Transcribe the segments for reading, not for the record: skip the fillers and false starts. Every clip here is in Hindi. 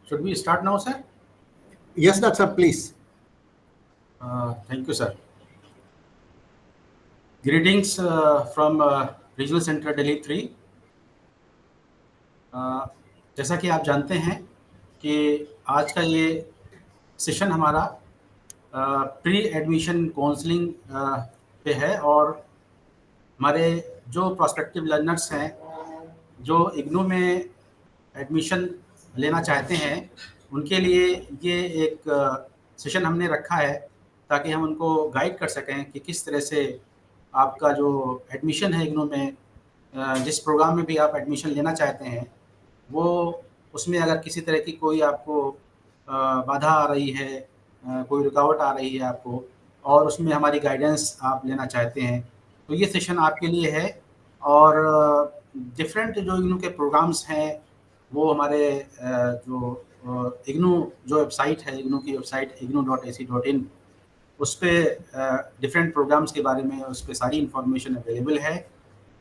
Should we start now, sir? Yes, Dr. Please. Thank you, sir. Greetings from Regional Center Delhi 3. जैसा कि आप जानते हैं कि आज का ये सेशन हमारा प्री एडमिशन काउंसलिंग पे है और हमारे जो प्रोस्पेक्टिव लर्नर्स हैं जो इग्नू में एडमिशन लेना चाहते हैं उनके लिए ये एक सेशन हमने रखा है ताकि हम उनको गाइड कर सकें कि किस तरह से आपका जो एडमिशन है इग्नू में, जिस प्रोग्राम में भी आप एडमिशन लेना चाहते हैं वो उसमें अगर किसी तरह की कोई आपको बाधा आ रही है, कोई रुकावट आ रही है आपको और उसमें हमारी गाइडेंस आप लेना चाहते हैं तो ये सेशन आपके लिए है। और डिफरेंट जो इग्नू के प्रोग्राम्स हैं वो हमारे जो इग्नू जो वेबसाइट है, इग्नू की वेबसाइट ignu.ac.in, उस पर डिफरेंट प्रोग्राम्स के बारे में उस पर सारी इन्फॉर्मेशन अवेलेबल है।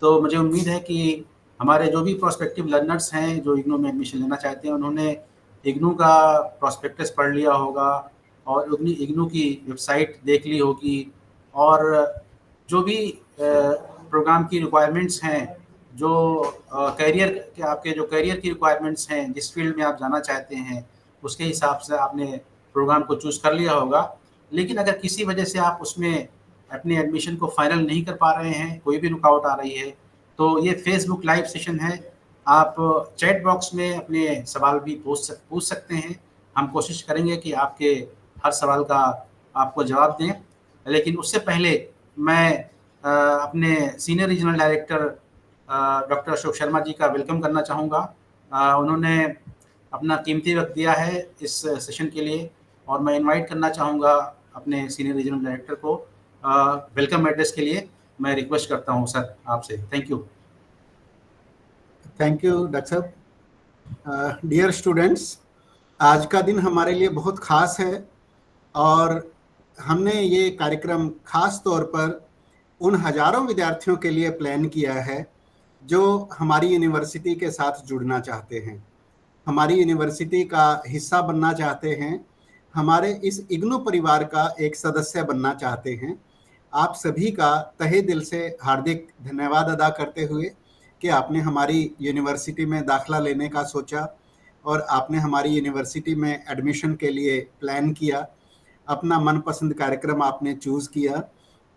तो मुझे उम्मीद है कि हमारे जो भी प्रोस्पेक्टिव लर्नर्स हैं जो इग्नू में एडमिशन लेना चाहते हैं उन्होंने इग्नू का प्रोस्पेक्टस पढ़ लिया होगा और इग्नू की वेबसाइट देख ली होगी और जो भी प्रोग्राम की रिक्वायरमेंट्स हैं, जो करियर के आपके जो करियर की रिक्वायरमेंट्स हैं, जिस फील्ड में आप जाना चाहते हैं उसके हिसाब से आपने प्रोग्राम को चूज़ कर लिया होगा। लेकिन अगर किसी वजह से आप उसमें अपने एडमिशन को फाइनल नहीं कर पा रहे हैं, कोई भी रुकावट आ रही है, तो ये फेसबुक लाइव सेशन है। आप चैट बॉक्स में अपने सवाल भी पूछ सकते हैं। हम कोशिश करेंगे कि आपके हर सवाल का आपको जवाब दें। लेकिन उससे पहले मैं अपने senior regional director doctor Ashok Sharma ji का वेलकम करना चाहूँगा। उन्होंने अपना कीमती वक्त दिया है इस सेशन के लिए और मैं इनवाइट करना चाहूँगा अपने सीनियर रीजनल डायरेक्टर को वेलकम एड्रेस के लिए। मैं रिक्वेस्ट करता हूँ सर आपसे। Thank you. Thank you doctor साहब। डियर स्टूडेंट्स, आज का दिन हमारे लिए बहुत ख़ास है और हमने ये कार्यक्रम ख़ास तौर पर उन हज़ारों विद्यार्थियों के लिए प्लान किया है जो हमारी यूनिवर्सिटी के साथ जुड़ना चाहते हैं, हमारी यूनिवर्सिटी का हिस्सा बनना चाहते हैं, हमारे इस इग्नू परिवार का एक सदस्य बनना चाहते हैं। आप सभी का तहे दिल से हार्दिक धन्यवाद अदा करते हुए कि आपने हमारी यूनिवर्सिटी में दाखिला लेने का सोचा और आपने हमारी यूनिवर्सिटी में एडमिशन के लिए प्लान किया, अपना मनपसंद कार्यक्रम आपने चूज़ किया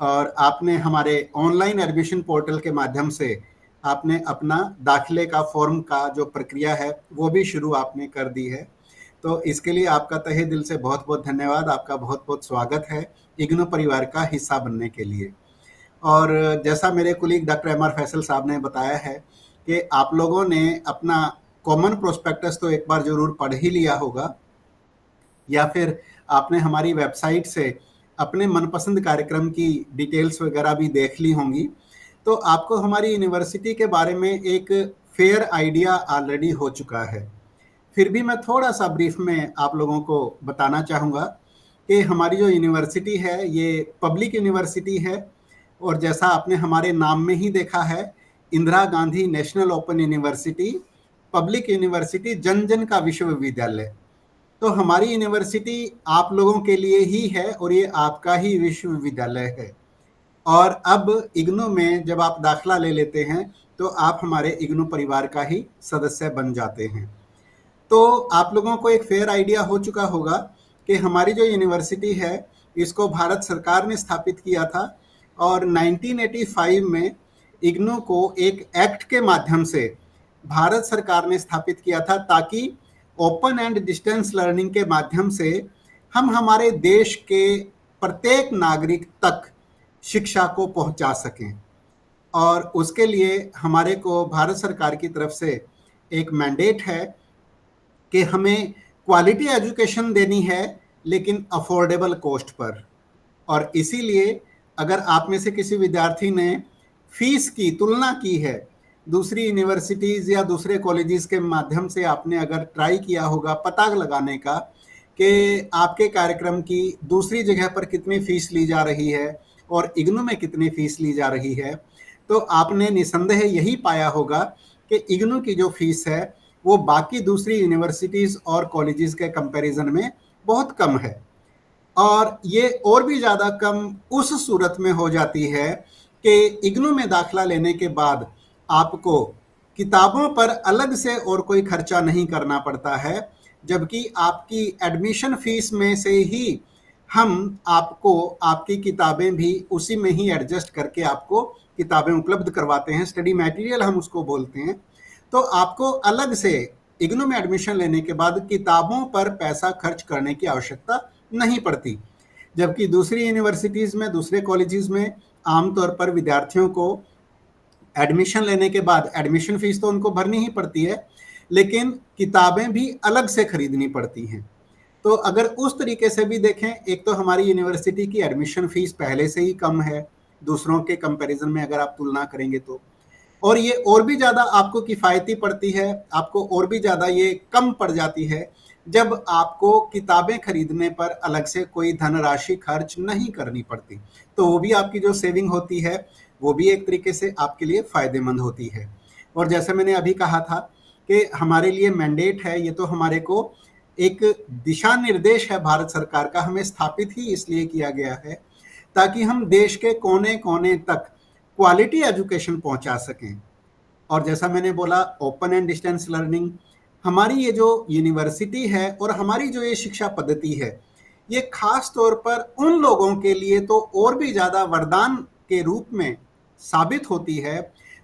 और आपने हमारे ऑनलाइन एडमिशन पोर्टल के माध्यम से आपने अपना दाखिले का फॉर्म का जो प्रक्रिया है वो भी शुरू आपने कर दी है। तो इसके लिए आपका तहे दिल से बहुत बहुत धन्यवाद, आपका बहुत बहुत स्वागत है इग्नू परिवार का हिस्सा बनने के लिए। और जैसा मेरे colleague doctor M R Faisal साहब ने बताया है कि आप लोगों ने अपना कॉमन प्रोस्पेक्टस तो एक बार ज़रूर पढ़ ही लिया होगा या फिर आपने हमारी वेबसाइट से अपने मनपसंद कार्यक्रम की डिटेल्स वगैरह भी देख ली होंगी। तो आपको हमारी यूनिवर्सिटी के बारे में एक फेयर आइडिया ऑलरेडी हो चुका है। फिर भी मैं थोड़ा सा ब्रीफ में आप लोगों को बताना चाहूँगा कि हमारी जो यूनिवर्सिटी है ये पब्लिक यूनिवर्सिटी है और जैसा आपने हमारे नाम में ही देखा है, Indira Gandhi national open university, public university, जन जन का विश्वविद्यालय। तो हमारी यूनिवर्सिटी आप लोगों के लिए ही है और ये आपका ही विश्वविद्यालय है। और अब इग्नू में जब आप दाखिला ले लेते हैं तो आप हमारे इग्नू परिवार का ही सदस्य बन जाते हैं। तो आप लोगों को एक फेयर आइडिया हो चुका होगा कि हमारी जो यूनिवर्सिटी है इसको भारत सरकार ने स्थापित किया था और 1985 में इग्नू को एक एक्ट के माध्यम से भारत सरकार ने स्थापित किया था ताकि ओपन एंड डिस्टेंस लर्निंग के माध्यम से हम हमारे देश के प्रत्येक नागरिक तक शिक्षा को पहुंचा सकें। और उसके लिए हमारे को भारत सरकार की तरफ से एक मैंडेट है कि हमें क्वालिटी एजुकेशन देनी है लेकिन अफोर्डेबल कॉस्ट पर। और इसीलिए अगर आप में से किसी विद्यार्थी ने फीस की तुलना की है दूसरी यूनिवर्सिटीज़ या दूसरे कॉलेजेस के माध्यम से, आपने अगर ट्राई किया होगा पता लगाने का कि आपके कार्यक्रम की दूसरी जगह पर कितनी फ़ीस ली जा रही है और इग्नू में कितनी फ़ीस ली जा रही है, तो आपने निसंदेह यही पाया होगा कि इग्नू की जो फ़ीस है वो बाकी दूसरी यूनिवर्सिटीज़ और कॉलेजेस के कंपैरिजन में बहुत कम है। और ये और भी ज़्यादा कम उस सूरत में हो जाती है कि इग्नू में दाखला लेने के बाद आपको किताबों पर अलग से और कोई खर्चा नहीं करना पड़ता है, जबकि आपकी एडमिशन फीस में से ही हम आपको आपकी किताबें भी उसी में ही एडजस्ट करके आपको किताबें उपलब्ध करवाते हैं। स्टडी मटेरियल हम उसको बोलते हैं। तो आपको अलग से इग्नू में एडमिशन लेने के बाद किताबों पर पैसा खर्च करने की आवश्यकता नहीं पड़ती, जबकि दूसरी यूनिवर्सिटीज़ में, दूसरे कॉलेजेस में आमतौर पर विद्यार्थियों को एडमिशन लेने के बाद एडमिशन फीस तो उनको भरनी ही पड़ती है, लेकिन किताबें भी अलग से खरीदनी पड़ती हैं। तो अगर उस तरीके से भी देखें, एक तो हमारी यूनिवर्सिटी की एडमिशन फीस पहले से ही कम है दूसरों के कंपैरिजन में अगर आप तुलना करेंगे तो, और ये और भी ज़्यादा आपको किफ़ायती पड़ती है, आपको और भी ज़्यादा ये कम पड़ जाती है जब आपको किताबें खरीदने पर अलग से कोई धनराशि खर्च नहीं करनी पड़ती। तो वो भी आपकी जो सेविंग होती है वो भी एक तरीके से आपके लिए फ़ायदेमंद होती है। और जैसे मैंने अभी कहा था कि हमारे लिए मैंडेट है, ये तो हमारे को एक दिशा निर्देश है भारत सरकार का, हमें स्थापित ही इसलिए किया गया है ताकि हम देश के कोने कोने तक क्वालिटी एजुकेशन पहुंचा सकें। और जैसा मैंने बोला, ओपन एंड डिस्टेंस लर्निंग, हमारी ये जो यूनिवर्सिटी है और हमारी जो ये शिक्षा पद्धति है, ये खास तौर पर उन लोगों के लिए तो और भी ज़्यादा वरदान के रूप में साबित होती है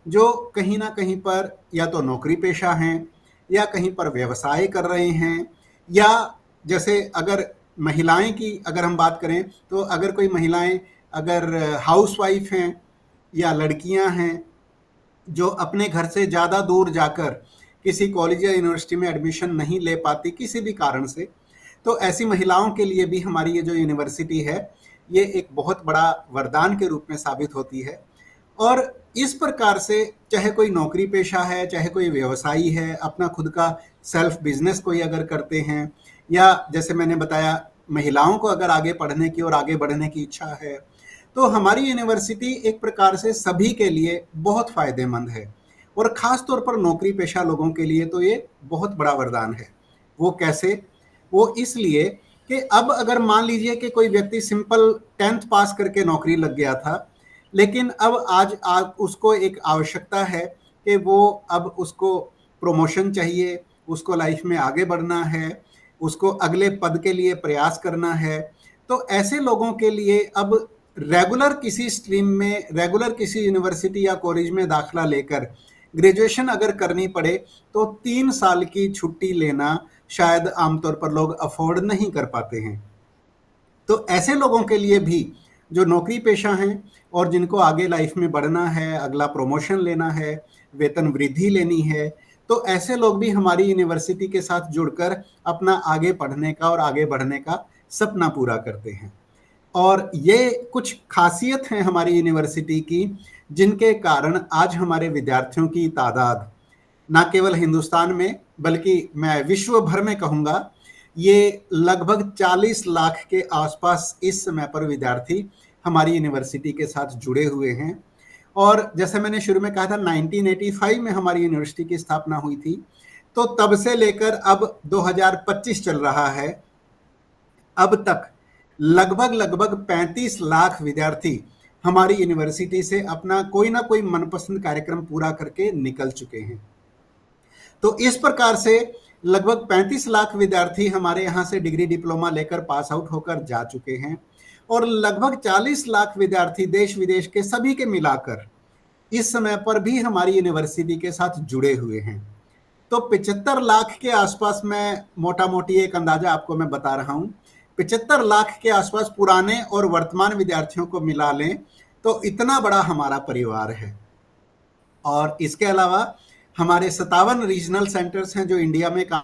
जो कहीं ना कहीं पर या तो नौकरी पेशा हैं या कहीं पर व्यवसाय कर रहे हैं, या जैसे अगर महिलाएं की अगर हम बात करें तो अगर कोई महिलाएं अगर हाउसवाइफ हैं या लड़कियां हैं जो अपने घर से ज़्यादा दूर जाकर किसी कॉलेज या यूनिवर्सिटी में एडमिशन नहीं ले पाती किसी भी कारण से, तो ऐसी महिलाओं के लिए भी हमारी ये जो यूनिवर्सिटी है ये एक बहुत बड़ा वरदान के रूप में साबित होती है। और इस प्रकार से चाहे कोई नौकरी पेशा है, चाहे कोई व्यवसायी है, अपना खुद का सेल्फ बिजनेस कोई अगर करते हैं, या जैसे मैंने बताया महिलाओं को अगर आगे पढ़ने की और आगे बढ़ने की इच्छा है, तो हमारी यूनिवर्सिटी एक प्रकार से सभी के लिए बहुत फायदेमंद है। और ख़ास तौर पर नौकरी पेशा लोगों के लिए तो ये बहुत बड़ा वरदान है। वो कैसे? वो इसलिए कि अब अगर मान लीजिए कि कोई व्यक्ति सिंपल 10th पास करके नौकरी लग गया था, लेकिन अब आज उसको एक आवश्यकता है कि वो अब उसको प्रमोशन चाहिए, उसको लाइफ में आगे बढ़ना है, उसको अगले पद के लिए प्रयास करना है। तो ऐसे लोगों के लिए अब रेगुलर किसी स्ट्रीम में, रेगुलर किसी यूनिवर्सिटी या कॉलेज में दाखला लेकर ग्रेजुएशन अगर करनी पड़े तो 3 साल की छुट्टी लेना शायद आमतौर पर लोग अफोर्ड नहीं कर पाते हैं। तो ऐसे लोगों के लिए भी जो नौकरी पेशा हैं और जिनको आगे लाइफ में बढ़ना है, अगला प्रमोशन लेना है, वेतन वृद्धि लेनी है, तो ऐसे लोग भी हमारी यूनिवर्सिटी के साथ जुड़कर अपना आगे पढ़ने का और आगे बढ़ने का सपना पूरा करते हैं। और ये कुछ खासियत हैं हमारी यूनिवर्सिटी की जिनके कारण आज हमारे विद्यार्थियों की तादाद ना केवल हिंदुस्तान में बल्कि मैं विश्व भर में कहूँगा, ये लगभग 40 लाख के आसपास इस समय पर विद्यार्थी हमारी यूनिवर्सिटी के साथ जुड़े हुए हैं। और जैसे मैंने शुरू में कहा था 1985 में हमारी यूनिवर्सिटी की स्थापना हुई थी, तो तब से लेकर अब 2025 चल रहा है, अब तक लगभग 35 लाख विद्यार्थी हमारी यूनिवर्सिटी से अपना कोई ना कोई मनपसंद कार्यक्रम पूरा करके निकल चुके हैं। तो इस प्रकार से लगभग 35 लाख विद्यार्थी हमारे यहाँ से डिग्री डिप्लोमा लेकर पास आउट होकर जा चुके हैं, और लगभग 40 लाख विद्यार्थी देश विदेश के सभी के मिलाकर इस समय पर भी हमारी यूनिवर्सिटी के साथ जुड़े हुए हैं। तो 75 लाख के आसपास, मैं मोटा मोटी एक अंदाजा आपको मैं बता रहा हूँ, 75 लाख के आसपास पुराने और वर्तमान विद्यार्थियों को मिला लें तो इतना बड़ा हमारा परिवार है। और इसके अलावा हमारे 57 रीजनल सेंटर्स हैं जो इंडिया में काम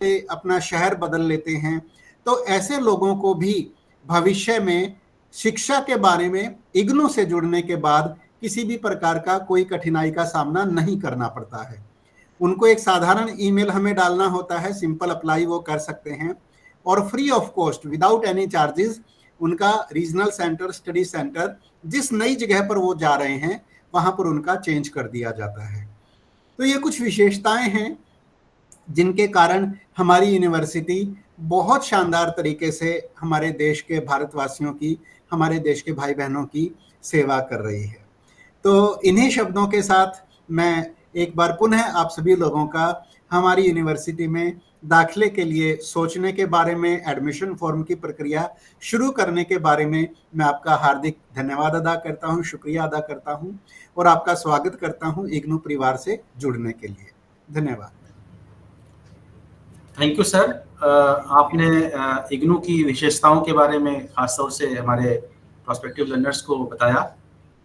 से अपना शहर बदल लेते हैं, तो ऐसे लोगों को भी भविष्य में शिक्षा के बारे में इग्नू से जुड़ने के बाद किसी भी प्रकार का कोई कठिनाई का सामना नहीं करना पड़ता है। उनको एक साधारण ईमेल हमें डालना होता है, सिंपल अप्लाई वो कर सकते हैं, और free of cost without any charges उनका रीजनल सेंटर, स्टडी सेंटर जिस नई जगह पर वो जा रहे हैं वहां पर उनका चेंज कर दिया जाता है। तो ये कुछ विशेषताएं हैं जिनके कारण हमारी यूनिवर्सिटी बहुत शानदार तरीके से हमारे देश के भारतवासियों की, हमारे देश के भाई बहनों की सेवा कर रही है। तो इन्हीं शब्दों के साथ मैं एक बार पुनः आप सभी लोगों का हमारी यूनिवर्सिटी में दाखिले के लिए सोचने के बारे में, एडमिशन फॉर्म की प्रक्रिया शुरू करने के बारे में मैं आपका हार्दिक धन्यवाद अदा करता हूं, शुक्रिया अदा करता हूं और आपका स्वागत करता हूं इग्नू परिवार से जुड़ने के लिए। धन्यवाद। Thank you sir. आपने इग्नू की विशेषताओं के बारे में खासतौर से हमारे प्रोस्पेक्टिव लर्नर्स को बताया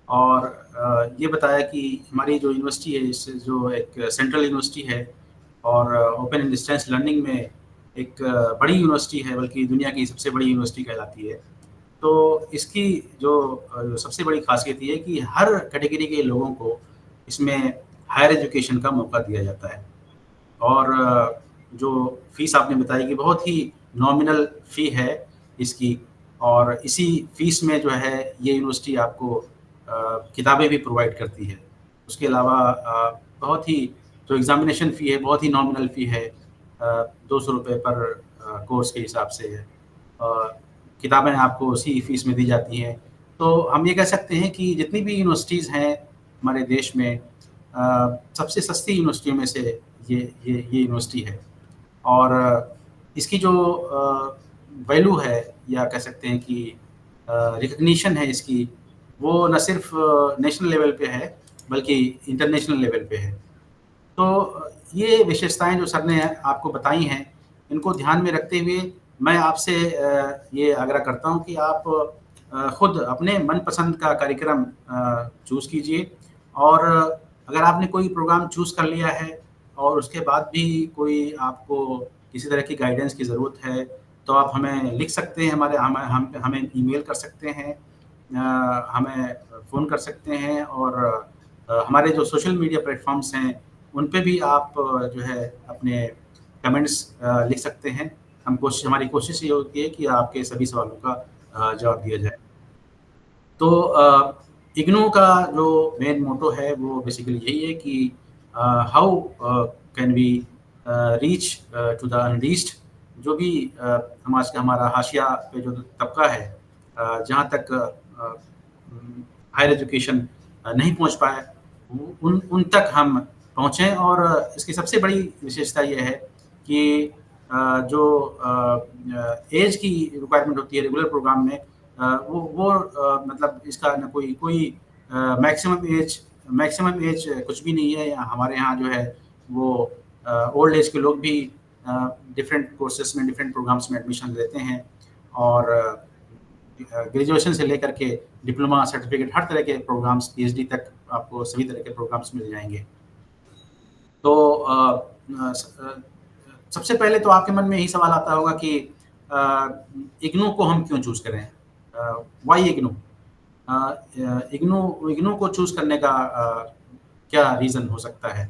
और ये बताया कि हमारी जो यूनिवर्सिटी है, इससे जो एक सेंट्रल यूनिवर्सिटी है और ओपन एंड डिस्टेंस लर्निंग में एक बड़ी यूनिवर्सिटी है, बल्कि दुनिया की सबसे बड़ी यूनिवर्सिटी कहलाती है। तो इसकी जो सबसे बड़ी खासियत ये है कि हर कैटेगरी के लोगों को इसमें हायर एजुकेशन का मौका दिया जाता है। और जो फीस आपने बताई कि बहुत ही नॉमिनल फ़ी है इसकी, और इसी फीस में जो है ये यूनिवर्सिटी आपको किताबें भी प्रोवाइड करती है। उसके अलावा बहुत ही जो एग्ज़ामिनेशन फ़ी है बहुत ही नॉमिनल फ़ी है, 200 रुपये पर कोर्स के हिसाब से है। किताबें आपको उसी फीस में दी जाती हैं। तो हम ये कह सकते हैं कि जितनी भी यूनिवर्सिटीज़ हैं हमारे देश में, सबसे सस्ती यूनिवर्सिटियों में से ये यूनिवर्सिटी है। और इसकी जो वैल्यू है, या कह सकते हैं कि रिकग्निशन है इसकी, वो न सिर्फ नेशनल लेवल पे है बल्कि इंटरनेशनल लेवल पे है। तो ये विशेषताएं जो सर ने आपको बताई हैं, इनको ध्यान में रखते हुए मैं आपसे ये आग्रह करता हूं कि आप खुद अपने मनपसंद का कार्यक्रम चूज़ कीजिए। और अगर आपने कोई प्रोग्राम चूज़ कर लिया है और उसके बाद भी कोई आपको किसी तरह की गाइडेंस की ज़रूरत है, तो आप हमें लिख सकते हैं, हमें ईमेल कर सकते हैं, हमें फ़ोन कर सकते हैं, और हमारे जो सोशल मीडिया प्लेटफॉर्म्स हैं उन पे भी आप जो है अपने कमेंट्स लिख सकते हैं। हमारी कोशिश ये होती है कि आपके सभी सवालों का जवाब दिया जाए। तो इग्नू का जो मेन मोटो है वो बेसिकली यही है कि how can we reach to the unreached. जो भी हमारा हाशिया पे जो तबका है, जहाँ तक हायर एजुकेशन नहीं पहुँच पाए, उन तक हम पहुँचें। और इसकी सबसे बड़ी विशेषता ये है कि जो एज की रिक्वायरमेंट होती है रेगुलर प्रोग्राम में, वो मतलब इसका न कोई मैक्सिमम एज कुछ भी नहीं है। हमारे यहाँ जो है वो ओल्ड एज के लोग भी डिफरेंट कोर्सेज में, डिफरेंट प्रोग्राम्स में एडमिशन लेते हैं, और ग्रेजुएशन से लेकर के डिप्लोमा, सर्टिफिकेट, हर तरह के प्रोग्राम्स, पीएचडी तक आपको सभी तरह के प्रोग्राम्स मिल जाएंगे। तो सबसे पहले तो आपके मन में यही सवाल आता होगा कि इग्नू को हम क्यों चूज़ करें, वाई इग्नू। इग्नू को चूज़ करने का क्या रीज़न हो सकता है।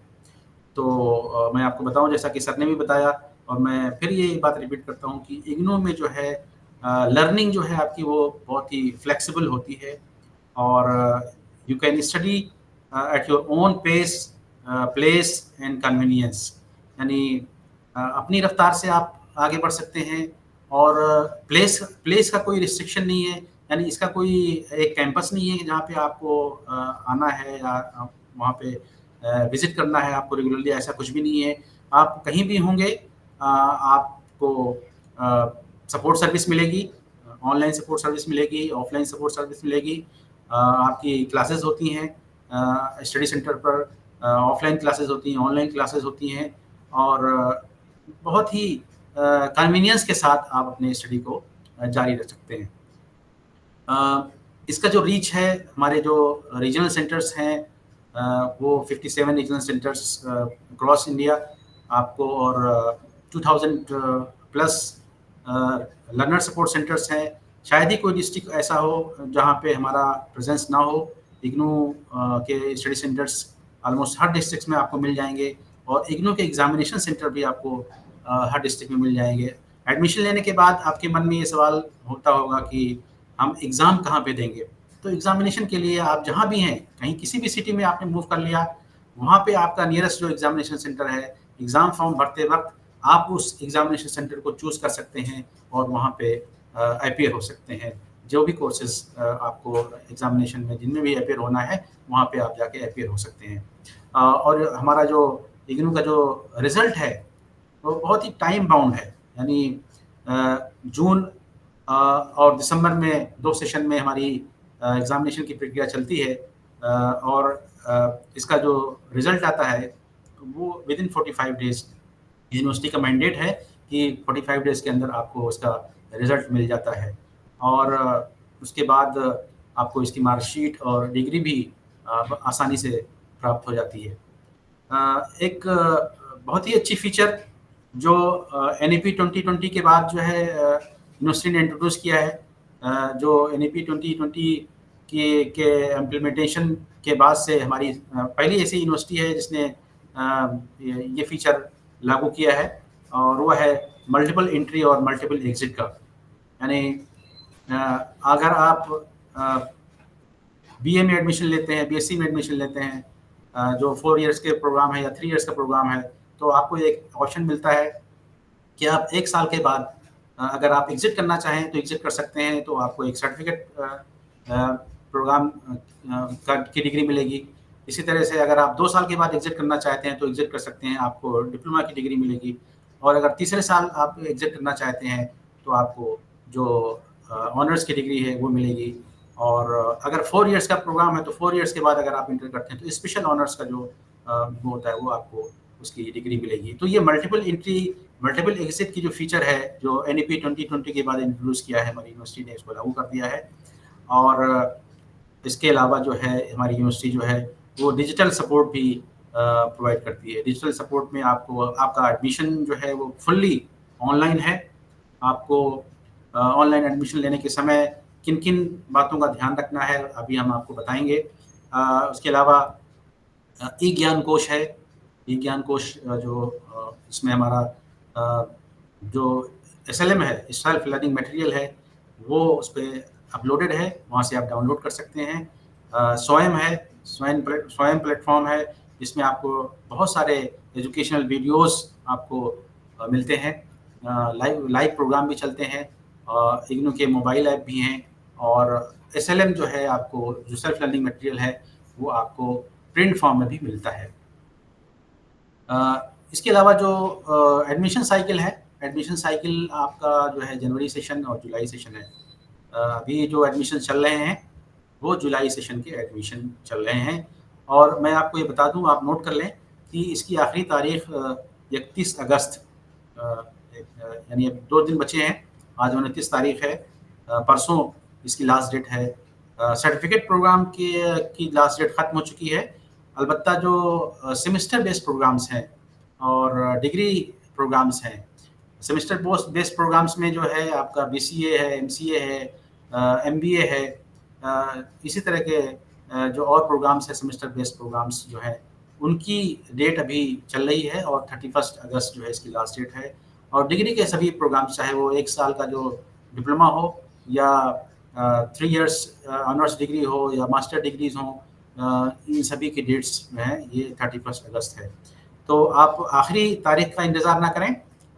तो मैं आपको बताऊं, जैसा कि सर ने भी बताया, और मैं फिर ये बात रिपीट करता हूं कि इग्नू में जो है लर्निंग जो है आपकी वो बहुत ही फ्लेक्सिबल होती है, और you can study at your own pace, place and convenience. यानी अपनी रफ्तार से आप आगे बढ़ सकते हैं, और प्लेस का कोई रिस्ट्रिक्शन नहीं है। यानी इसका कोई एक कैंपस नहीं है जहाँ पे आपको आना है या वहाँ पे विजिट करना है आपको रेगुलरली, ऐसा कुछ भी नहीं है। आप कहीं भी होंगे, आपको सपोर्ट सर्विस मिलेगी, ऑनलाइन सपोर्ट सर्विस मिलेगी, ऑफलाइन सपोर्ट सर्विस मिलेगी। आपकी क्लासेस होती हैं स्टडी सेंटर पर, ऑफलाइन क्लासेस होती हैं, ऑनलाइन क्लासेस होती हैं, और बहुत ही कन्वीनियंस के साथ आप अपने स्टडी को जारी रख सकते हैं। इसका जो रीच है, हमारे जो रीजनल सेंटर्स हैं वो 57 रीजनल सेंटर्स अक्रॉस इंडिया आपको, और 2000 प्लस लर्नर सपोर्ट सेंटर्स हैं। शायद ही कोई डिस्ट्रिक्ट ऐसा हो जहाँ पे हमारा प्रेजेंस ना हो। इग्नू के स्टडी सेंटर्स ऑलमोस्ट हर डिस्ट्रिक्ट में आपको मिल जाएंगे, और इग्नू के एग्जामिनेशन सेंटर भी आपको हर डिस्ट्रिक्ट में मिल जाएंगे। एडमिशन लेने के बाद आपके मन में ये सवाल होता होगा कि हम एग्ज़ाम कहाँ पे देंगे। तो एग्जामिनेशन के लिए आप जहाँ भी हैं, कहीं किसी भी सिटी में आपने मूव कर लिया, वहाँ पे आपका नियरेस्ट जो एग्जामिनेशन सेंटर है, एग्ज़ाम फॉर्म भरते वक्त आप उस एग्जामिनेशन सेंटर को चूज़ कर सकते हैं और वहाँ पे अपीयर हो सकते हैं। जो भी कोर्सेज आपको एग्जामिनेशन में जिनमें भी अपीयर होना है, वहाँ पे आप जाके अपीयर हो सकते हैं। और हमारा जो इग्नू का जो रिज़ल्ट है वो बहुत ही टाइम बाउंड है, यानी जून और दिसंबर में 2 सेशन में हमारी एग्जामिनेशन की प्रक्रिया चलती है, और इसका जो रिज़ल्ट आता है वो विदिन 45 डेज़। यूनिवर्सिटी का मैंडेट है कि 45 डेज़ के अंदर आपको उसका रिज़ल्ट मिल जाता है, और उसके बाद आपको इसकी मार्कशीट और डिग्री भी आसानी से प्राप्त हो जाती है। एक बहुत ही अच्छी फीचर जो NEP 2020 के बाद जो है यूनिवर्सिटी ने इंट्रोड्यूस किया है, जो NEP 2020 के इम्प्लीमेंटेशन के बाद से हमारी पहली ऐसी यूनिवर्सिटी है जिसने ये फीचर लागू किया है, और वो है मल्टीपल एंट्री और मल्टीपल एग्जिट का। यानी अगर आप BA में एडमिशन लेते हैं, BSc में एडमिशन लेते हैं, जो 4 इयर्स के प्रोग्राम है या 3 इयर्स का प्रोग्राम है, तो आपको एक ऑप्शन मिलता है कि आप 1 साल के बाद अगर आप एग्जिट करना चाहें तो एग्जिट कर सकते हैं, तो आपको एक सर्टिफिकेट प्रोग्राम की डिग्री मिलेगी। इसी तरह से अगर आप 2 साल के बाद एग्जिट करना चाहते हैं तो एग्जिट कर सकते हैं, आपको डिप्लोमा की डिग्री मिलेगी। और अगर तीसरे साल आप एग्जिट करना चाहते हैं तो आपको जो ऑनर्स की डिग्री है वो मिलेगी। और अगर 4 इयर्स का प्रोग्राम है तो 4 इयर्स के बाद अगर आप इंटर करते हैं तो स्पेशल ऑनर्स का जो वो होता है वो आपको उसकी डिग्री मिलेगी। तो ये मल्टीपल एंट्री मल्टीपल एग्जिट की जो फीचर है, जो NEP 2020 के बाद इंट्रोड्यूस किया है हमारी यूनिवर्सिटी ने, इसको लागू कर दिया है। और इसके अलावा जो है हमारी यूनिवर्सिटी जो है वो डिजिटल सपोर्ट भी प्रोवाइड करती है। डिजिटल सपोर्ट में आपको आपका एडमिशन जो है वो फुल्ली ऑनलाइन है। आपको ऑनलाइन एडमिशन लेने के समय किन किन बातों का ध्यान रखना है अभी हम आपको बताएंगे। उसके अलावा ई ज्ञान कोश है। ई ज्ञान कोश जो इसमें हमारा जो SLM है, सेल्फ लर्निंग मटेरियल है, वो उस पर अपलोडेड है, वहाँ से आप डाउनलोड कर सकते हैं। स्वयं है, स्वयं प्लेटफॉर्म है, जिसमें आपको बहुत सारे एजुकेशनल वीडियोस आपको मिलते हैं। लाइव प्रोग्राम भी चलते हैं, इग्नू के मोबाइल ऐप भी हैं, और SLM जो है आपको जो सेल्फ लर्निंग मटेरियल है वो आपको प्रिंट फॉर्म में भी मिलता है। इसके अलावा जो एडमिशन साइकिल है, एडमिशन साइकिल आपका जो है जनवरी सेशन और जुलाई सेशन है। अभी जो एडमिशन चल रहे हैं वो जुलाई सेशन के एडमिशन चल रहे हैं। और मैं आपको ये बता दूं, आप नोट कर लें कि इसकी आखिरी तारीख 31 अगस्त, यानी अब 2 दिन बचे हैं। आज 29 तारीख है, परसों इसकी लास्ट डेट है। सर्टिफिकेट प्रोग्राम की लास्ट डेट ख़त्म हो चुकी है। अलबत्ता जो सेमेस्टर बेस्ड प्रोग्राम्स हैं और डिग्री प्रोग्राम्स हैं, सेमेस्टर बेस्ड प्रोग्राम्स में जो है आपका BCA है, MCA है, MBA है, इसी तरह के जो और प्रोग्राम्स है सेमेस्टर बेस्ड प्रोग्राम्स जो है उनकी डेट अभी चल रही है, और 31 अगस्त जो है इसकी लास्ट डेट है। और डिग्री के सभी प्रोग्राम्स, चाहे वो 1 साल का जो डिप्लोमा हो या 3 इयर्स ऑनर्स डिग्री हो या मास्टर डिग्रीज हों, इन सभी की डेट्स जो हैं ये 31 अगस्त है। तो आप आखिरी तारीख का इंतज़ार ना करें,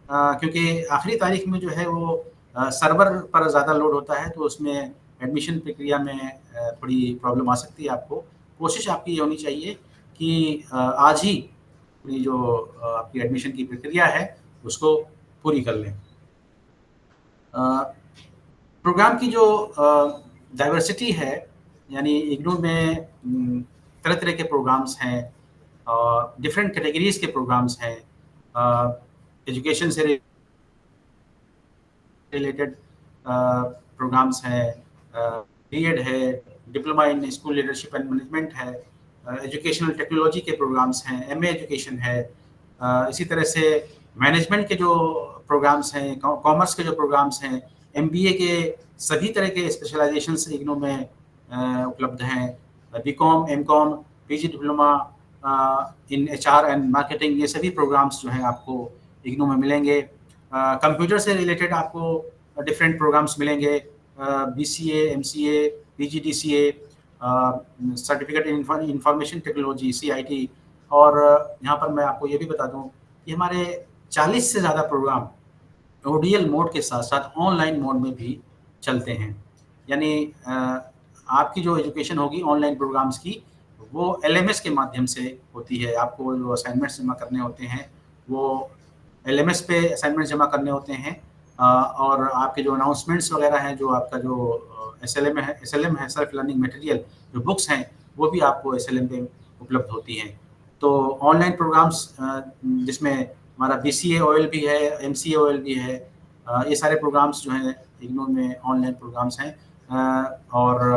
क्योंकि आखिरी तारीख में जो है वो सर्वर पर ज़्यादा लोड होता है, तो उसमें एडमिशन प्रक्रिया में थोड़ी प्रॉब्लम आ सकती है। आपको कोशिश आपकी ये होनी चाहिए कि आज ही अपनी जो आपकी एडमिशन की प्रक्रिया है उसको पूरी कर लें। प्रोग्राम की जो डाइवर्सिटी है, यानी इग्नू में तरह तरह के प्रोग्राम्स हैं, डिफरेंट कैटेगरीज के प्रोग्राम्स हैं। एजुकेशन से रिलेटेड प्रोग्राम्स हैं, B.Ed है, diploma in school leadership and management है, एजुकेशनल टेक्नोलॉजी के प्रोग्राम्स हैं, MA एजुकेशन है, इसी तरह से मैनेजमेंट के जो प्रोग्राम्स हैं, कॉमर्स के जो प्रोग्राम्स हैं, एमबीए के सभी तरह के स्पेशलाइजेशंस इग्नू में उपलब्ध हैं। BCom, MCom, PG diploma in HR and marketing, ये सभी प्रोग्राम्स जो हैं आपको इग्नू में मिलेंगे। कंप्यूटर से रिलेटेड आपको डिफरेंट प्रोग्राम्स मिलेंगे, BCA, MCA, PGDCA, certificate in information technology, CIT. और यहाँ पर मैं आपको ये भी बता दूँ कि हमारे 40 से ज़्यादा प्रोग्राम ओडीएल मोड के साथ साथ ऑनलाइन मोड में भी चलते हैं। यानी आपकी जो एजुकेशन होगी ऑनलाइन प्रोग्राम्स की, वो एलएमएस के माध्यम से होती है। आपको जो असाइनमेंट्स जमा करने होते हैं वो एलएमएस पे असाइनमेंट जमा करने होते हैं, और आपके जो अनाउंसमेंट्स वगैरह हैं, जो आपका जो एसएलएम है सेल्फ लर्निंग मटेरियल, जो बुक्स हैं वो भी आपको एसएलएम पे उपलब्ध होती हैं। तो ऑनलाइन प्रोग्राम्स जिसमें हमारा बीसीए ओएल भी है, एमसीए ओएल भी है, ये सारे प्रोग्राम्स जो हैं इग्नू में ऑनलाइन प्रोग्राम्स हैं। और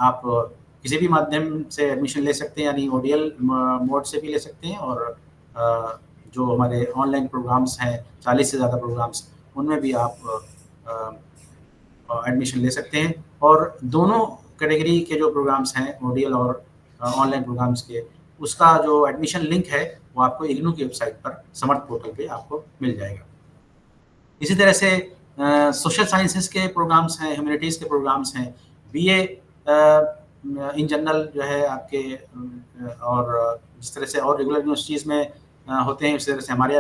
आप किसी भी माध्यम से एडमिशन ले सकते हैं, यानी ओडीएल मोड से भी ले सकते हैं, और जो हमारे ऑनलाइन प्रोग्राम्स हैं 40 से ज़्यादा प्रोग्राम्स, उनमें भी आप एडमिशन ले सकते हैं। और दोनों कैटेगरी के जो प्रोग्राम्स हैं ओडीएल और ऑनलाइन प्रोग्राम्स के, उसका जो एडमिशन लिंक है वो आपको इग्नू की वेबसाइट पर समर्थ पोर्टल पे आपको मिल जाएगा। इसी तरह से सोशल साइंसेस के प्रोग्राम्स हैं, ह्यूमैनिटीज़ के प्रोग्राम्स हैं, बीए इन जनरल जो है आपके, और जिस तरह से और रेगुलर यूनिवर्सिटीज़ में होते हैं, उस तरह से हमारे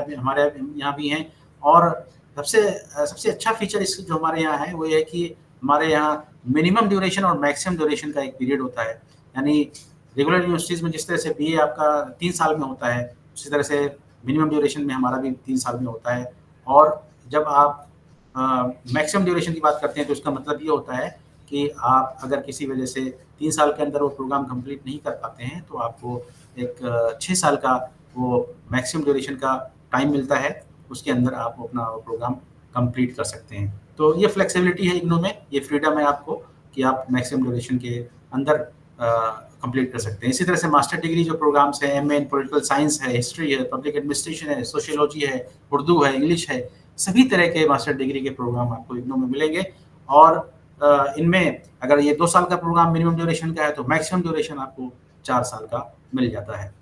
यहाँ भी हैं। और सबसे अच्छा फीचर इस जो हमारे यहाँ है वो ये है कि हमारे यहाँ मिनिमम ड्यूरेशन और मैक्सिमम ड्यूरेशन का एक पीरियड होता है। यानी रेगुलर यूनिवर्सिटीज़ में जिस तरह से बीए आपका 3 साल में होता है, उसी तरह से मिनिमम ड्यूरेशन में हमारा भी 3 साल में होता है। और जब आप मैक्सिमम ड्यूरेशन की बात करते हैं तो उसका मतलब ये होता है कि आप अगर किसी वजह से 3 साल के अंदर वो प्रोग्राम कंप्लीट नहीं कर पाते हैं तो आपको एक 6 साल का वो मैक्सिमम ड्यूरेशन का टाइम मिलता है, उसके अंदर आप अपना प्रोग्राम कंप्लीट कर सकते हैं। तो ये फ्लेक्सिबिलिटी है इग्नू में, ये फ्रीडम है आपको कि आप मैक्सिमम ड्यूरेशन के अंदर कंप्लीट कर सकते हैं। इसी तरह से मास्टर डिग्री जो प्रोग्राम्स हैं, एमए इन पॉलिटिकल साइंस है, हिस्ट्री है, पब्लिक एडमिनिस्ट्रेशन है, सोशियोलॉजी है, उर्दू है, इंग्लिश है, सभी तरह के मास्टर डिग्री के प्रोग्राम आपको इग्नू में मिलेंगे। और इनमें अगर ये 2 साल का प्रोग्राम मिनिमम ड्यूरेशन का है तो मैक्सिमम ड्यूरेशन आपको 4 साल का मिल जाता है।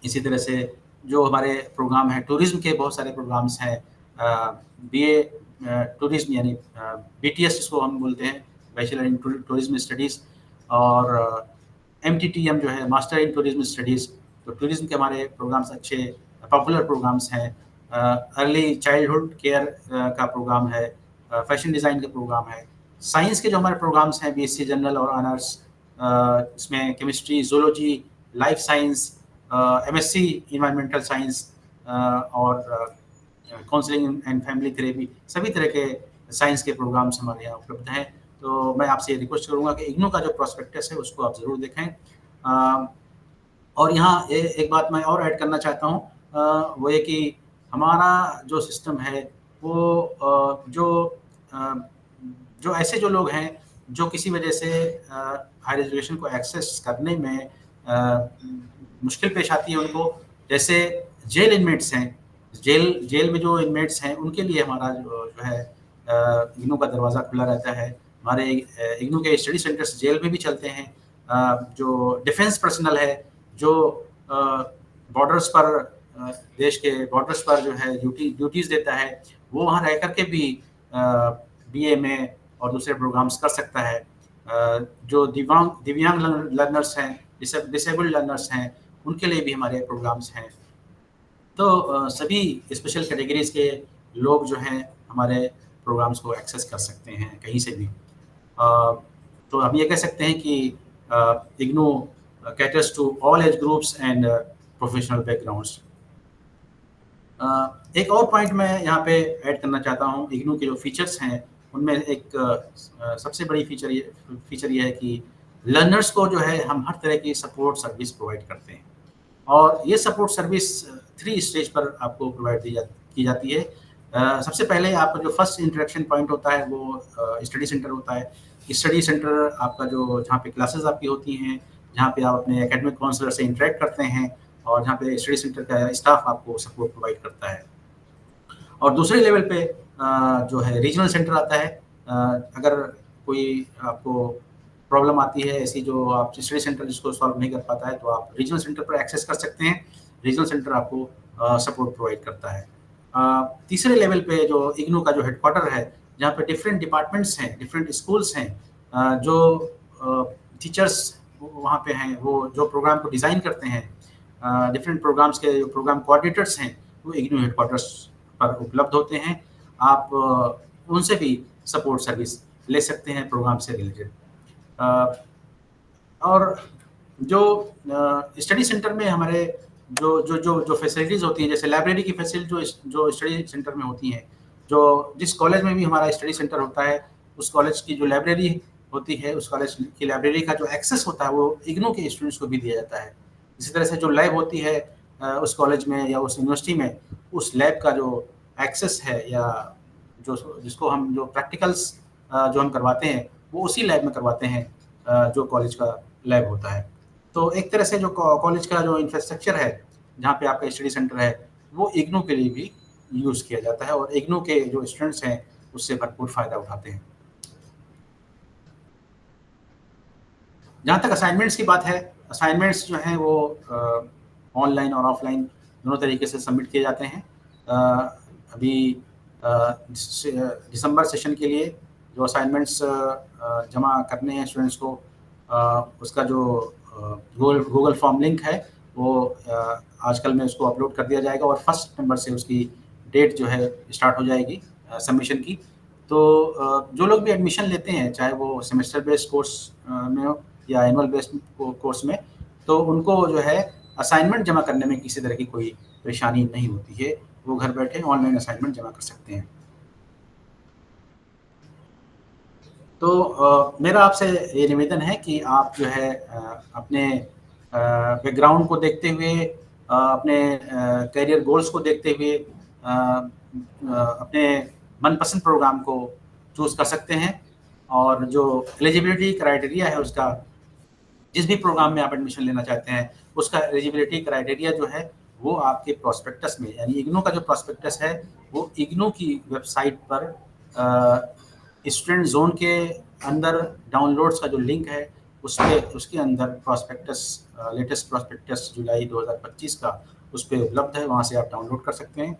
इसी तरह से जो हमारे प्रोग्राम हैं, टूरिज्म के बहुत सारे प्रोग्राम्स हैं, बीए टूरिज्म यानी बीटीएस जिसको हम बोलते हैं, बैचलर इन टूरिज्म स्टडीज़, और एमटीटीएम जो है मास्टर इन टूरिज्म स्टडीज़। तो टूरिज्म के हमारे प्रोग्राम्स अच्छे पॉपुलर प्रोग्राम्स हैं। अर्ली चाइल्डहुड केयर का प्रोग्राम है, फैशन डिज़ाइन का प्रोग्राम है। साइंस के जो हमारे प्रोग्राम्स हैं बीएससी जनरल और ऑनर्स, इसमें chemistry, zoology, life science, MSc environmental science, और काउंसलिंग एंड फैमिली थेरेपी, सभी तरह के साइंस के प्रोग्राम्स हमारे यहाँ उपलब्ध हैं। तो मैं आपसे रिक्वेस्ट करूँगा कि इग्नू का जो प्रोस्पेक्टस है उसको आप ज़रूर देखें। और यहाँ एक बात मैं और ऐड करना चाहता हूँ, वो ये कि हमारा जो सिस्टम है वो जो ऐसे जो लोग हैं जो किसी वजह से हायर एजुकेशन को एक्सेस करने में मुश्किल पेश आती है उनको, जैसे जेल इनमेट्स हैं, जेल में जो इनमेट्स हैं उनके लिए हमारा जो है इग्नू का दरवाज़ा खुला रहता है। हमारे इग्नू के स्टडी सेंटर्स जेल में भी चलते हैं। जो डिफेंस पर्सनल है, जो बॉर्डर्स पर देश के बॉर्डर्स पर जो है ड्यूटीज़ देता है, वो वहाँ रह करके भी बीए में और दूसरे प्रोग्राम्स कर सकता है। जो दिव्यांग लर्नर्स हैं, डिसेबल्ड लर्नर्स हैं, उनके लिए भी हमारे प्रोग्राम्स हैं। तो सभी स्पेशल कैटेगरीज के लोग जो हैं हमारे प्रोग्राम्स को एक्सेस कर सकते हैं कहीं से भी। तो हम ये कह सकते हैं कि IGNOU caters to all age groups and professional backgrounds. एक और पॉइंट मैं यहाँ पे ऐड करना चाहता हूँ, इग्नू के जो फीचर्स हैं उनमें एक सबसे बड़ी फीचर ये है कि लर्नर्स को जो है हम हर तरह की सपोर्ट सर्विस प्रोवाइड करते हैं। और ये सपोर्ट सर्विस 3 स्टेज पर आपको प्रोवाइड की जाती है। सबसे पहले आपका जो फर्स्ट इंटरेक्शन पॉइंट होता है वो स्टडी सेंटर होता है। स्टडी सेंटर आपका जहाँ पे क्लासेस आपकी होती हैं, जहाँ पे आप अपने एकेडमिक काउंसलर से इंटरेक्ट करते हैं, और जहाँ पे स्टडी सेंटर का स्टाफ आपको सपोर्ट प्रोवाइड करता है। और दूसरे लेवल पे जो है रीजनल सेंटर आता है। अगर कोई आपको प्रॉब्लम आती है ऐसी जो आप स्टडी सेंटर जिसको सॉल्व नहीं कर पाता है, तो आप रीजनल सेंटर पर एक्सेस कर सकते हैं। रीजनल सेंटर आपको सपोर्ट प्रोवाइड करता है। तीसरे लेवल पे जो इग्नू का जो हेडक्वार्टर है, जहाँ पे डिफरेंट डिपार्टमेंट्स हैं, डिफरेंट स्कूल्स हैं, जो टीचर्स वहाँ पे हैं, वो जो प्रोग्राम को डिज़ाइन करते हैं, डिफरेंट प्रोग्राम्स के जो प्रोग्राम कोऑर्डिनेटर्स हैं, वो इग्नू हेडक्वार्टर्स पर उपलब्ध होते हैं। आप उनसे भी सपोर्ट सर्विस ले सकते हैं प्रोग्राम से रिलेटेड। और जो स्टडी सेंटर में हमारे जो जो जो जो फैसिलिटीज़ होती हैं, जैसे लाइब्रेरी की फैसिलिटी जो स्टडी सेंटर में होती हैं, जो जिस कॉलेज में भी हमारा स्टडी सेंटर होता है, उस कॉलेज की जो लाइब्रेरी होती है, उस कॉलेज की लाइब्रेरी का जो एक्सेस होता है, वो इग्नू के स्टूडेंट्स को भी दिया जाता है। इसी तरह से जो लैब होती है उस कॉलेज में या उस यूनिवर्सिटी में, उस लैब का जो एक्सेस है या जो जिसको हम जो प्रैक्टिकल्स जो हम करवाते हैं, वो उसी लैब में करवाते हैं जो कॉलेज का लैब होता है। तो एक तरह से जो कॉलेज का जो इंफ्रास्ट्रक्चर है, जहाँ पे आपका स्टडी सेंटर है, वो इग्नू के लिए भी यूज़ किया जाता है और इग्नू के जो स्टूडेंट्स हैं उससे भरपूर फ़ायदा उठाते हैं। जहाँ तक असाइनमेंट्स की बात है, असाइनमेंट्स जो हैं वो ऑनलाइन और ऑफलाइन दोनों तरीके से सबमिट किए जाते हैं। अभी दिसंबर सेशन के लिए जो असाइनमेंट्स जमा करने हैं स्टूडेंट्स को, उसका जो गूगल फॉर्म लिंक है वो आजकल में उसको अपलोड कर दिया जाएगा और 1 सितंबर से उसकी डेट जो है स्टार्ट हो जाएगी सबमिशन की। तो जो लोग भी एडमिशन लेते हैं, चाहे वो सेमेस्टर बेस्ड कोर्स में हो या एनुअल बेस्ड कोर्स में, तो उनको जो है असाइनमेंट जमा करने में किसी तरह की कोई परेशानी नहीं होती है। वो घर बैठे ऑनलाइन असाइनमेंट जमा कर सकते हैं। तो मेरा आपसे ये निवेदन है कि आप जो है अपने बैकग्राउंड को देखते हुए, अपने करियर गोल्स को देखते हुए अपने मनपसंद प्रोग्राम को चूज़ कर सकते हैं। और जो एलिजिबिलिटी क्राइटेरिया है उसका, जिस भी प्रोग्राम में आप एडमिशन लेना चाहते हैं, उसका एलिजिबिलिटी क्राइटेरिया जो है वो आपके प्रोस्पेक्टस में, यानी इग्नू का जो प्रोस्पेक्टस है वो इग्नू की वेबसाइट पर स्टूडेंट जोन के अंदर डाउनलोड्स का जो लिंक है उस पर, उसके अंदर प्रोस्पेक्टस, लेटेस्ट प्रोस्पेक्टस जुलाई 2025 का उस पर उपलब्ध है। वहाँ से आप डाउनलोड कर सकते हैं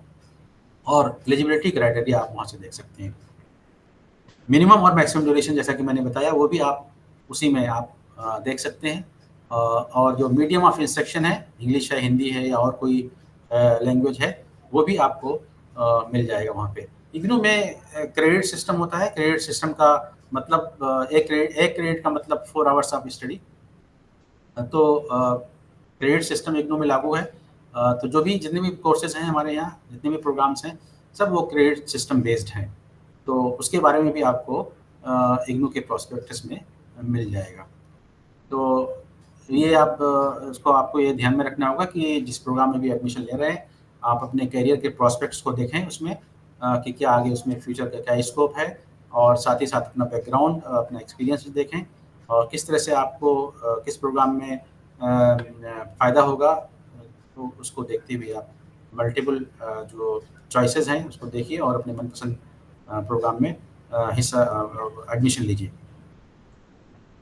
और एलिजिबिलिटी क्राइटेरिया आप वहाँ से देख सकते हैं। मिनिमम और मैक्सिमम ड्यूरेशन जैसा कि मैंने बताया वो भी आप उसी में आप देख सकते हैं। और जो मीडियम ऑफ इंस्ट्रक्शन है, इंग्लिश है, हिंदी है या और कोई लैंग्वेज है, वो भी आपको मिल जाएगा वहाँ पे। इग्नू में क्रेडिट सिस्टम होता है। क्रेडिट सिस्टम का मतलब एक क्रेडिट का मतलब 4 आवर्स ऑफ स्टडी। तो क्रेडिट सिस्टम इग्नू में लागू है। तो जो भी जितने भी कोर्सेज हैं हमारे यहाँ, जितने भी प्रोग्राम्स हैं, सब वो क्रेडिट सिस्टम बेस्ड हैं। तो उसके बारे में भी आपको इग्नू के प्रोस्पेक्टस में मिल जाएगा। तो ये आप उसको आपको ये ध्यान में रखना होगा कि जिस प्रोग्राम में भी एडमिशन ले रहे हैं, आप अपने करियर के प्रोस्पेक्ट्स को देखें उसमें कि क्या आगे उसमें फ्यूचर का क्या स्कोप है, और साथ ही साथ अपना बैकग्राउंड, अपना एक्सपीरियंस भी देखें और किस तरह से आपको किस प्रोग्राम में फ़ायदा होगा। तो उसको देखते हुए आप मल्टीपल जो चॉइसेस हैं उसको देखिए और अपने मनपसंद प्रोग्राम में हिस्सा एडमिशन लीजिए।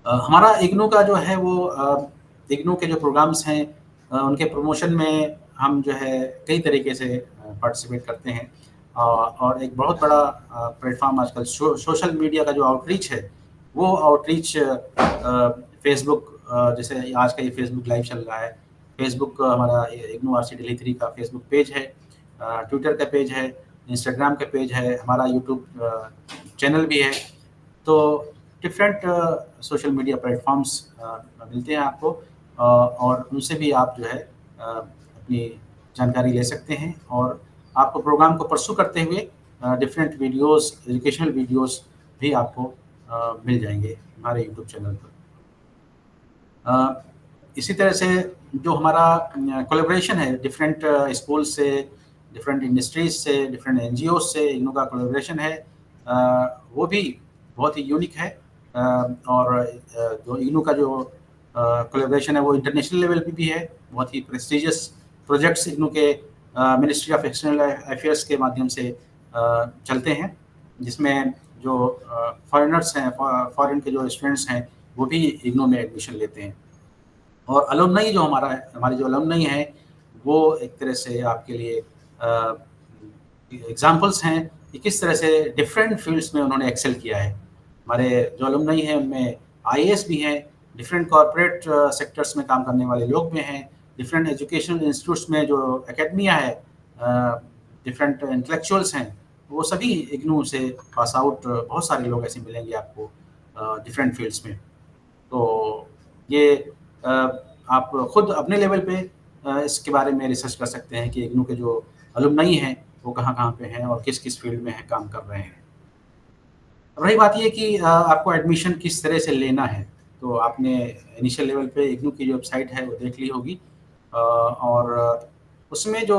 हमारा इग्नू का जो है वो इग्नू के जो प्रोग्राम्स हैं उनके प्रमोशन में हम जो है कई तरीके से पार्टिसिपेट करते हैं। और एक बहुत बड़ा प्लेटफॉर्म आजकल सोशल मीडिया का जो आउटरीच है, वो आउटरीच फेसबुक, जैसे आज का ये फेसबुक लाइव चल रहा है। फेसबुक हमारा इग्नू RC Delhi 3 का फेसबुक पेज है, ट्विटर का पेज है, इंस्टाग्राम का पेज है, हमारा यूट्यूब चैनल भी है। तो डिफरेंट सोशल मीडिया प्लेटफॉर्म्स मिलते हैं आपको और उनसे भी आप जो है अपनी जानकारी ले सकते हैं और आपको प्रोग्राम को परसू करते हुए डिफरेंट वीडियोस, एजुकेशनल वीडियोस भी आपको मिल जाएंगे हमारे यूट्यूब चैनल पर। इसी तरह से जो हमारा कोलैबोरेशन है डिफरेंट स्कूल से, डिफरेंट इंडस्ट्रीज से, डिफरेंट NGOs से इग्नू का कोलैबोरेशन है, वो भी बहुत ही यूनिक है। और जो इग्नू का जो कोलैबोरेशन है वो इंटरनेशनल लेवल पे भी है। बहुत ही प्रेस्टिजियस प्रोजेक्ट्स इग्नू के मिनिस्ट्री ऑफ एक्सटर्नल अफेयर्स के माध्यम से चलते हैं, जिसमें जो फॉरेनर्स हैं, फॉरेन के जो स्टूडेंट्स हैं, वो भी इग्नू में एडमिशन लेते हैं। और अलुमनाई जो हमारे जो अलुमनाई हैं, वो एक तरह से आपके लिए एग्जाम्पल्स हैं कि किस तरह से डिफरेंट फील्ड्स में उन्होंने एक्सेल किया है। हमारे जो अलुमनाई हैं उनमें आईएएस भी हैं, डिफरेंट कॉर्पोरेट सेक्टर्स में काम करने वाले लोग भी हैं, डिफरेंट एजुकेशनल इंस्टीट्यूट्स में जो एकेडमिया है, डिफरेंट इंटेलेक्चुअल्स हैं, वो सभी इग्नू से पास आउट बहुत सारे लोग ऐसे मिलेंगे आपको डिफरेंट फील्ड्स में। तो ये आप खुद अपने लेवल पे इसके बारे में रिसर्च कर सकते हैं कि इग्नू के जो अलुमनाई हैं वो कहाँ-कहाँ पे हैं और किस-किस फील्ड में काम कर रहे हैं। अब रही बात ये कि आपको एडमिशन किस तरह से लेना है, तो आपने इनिशियल लेवल पे इग्नू की जो वेबसाइट है वो देख ली होगी। और उसमें जो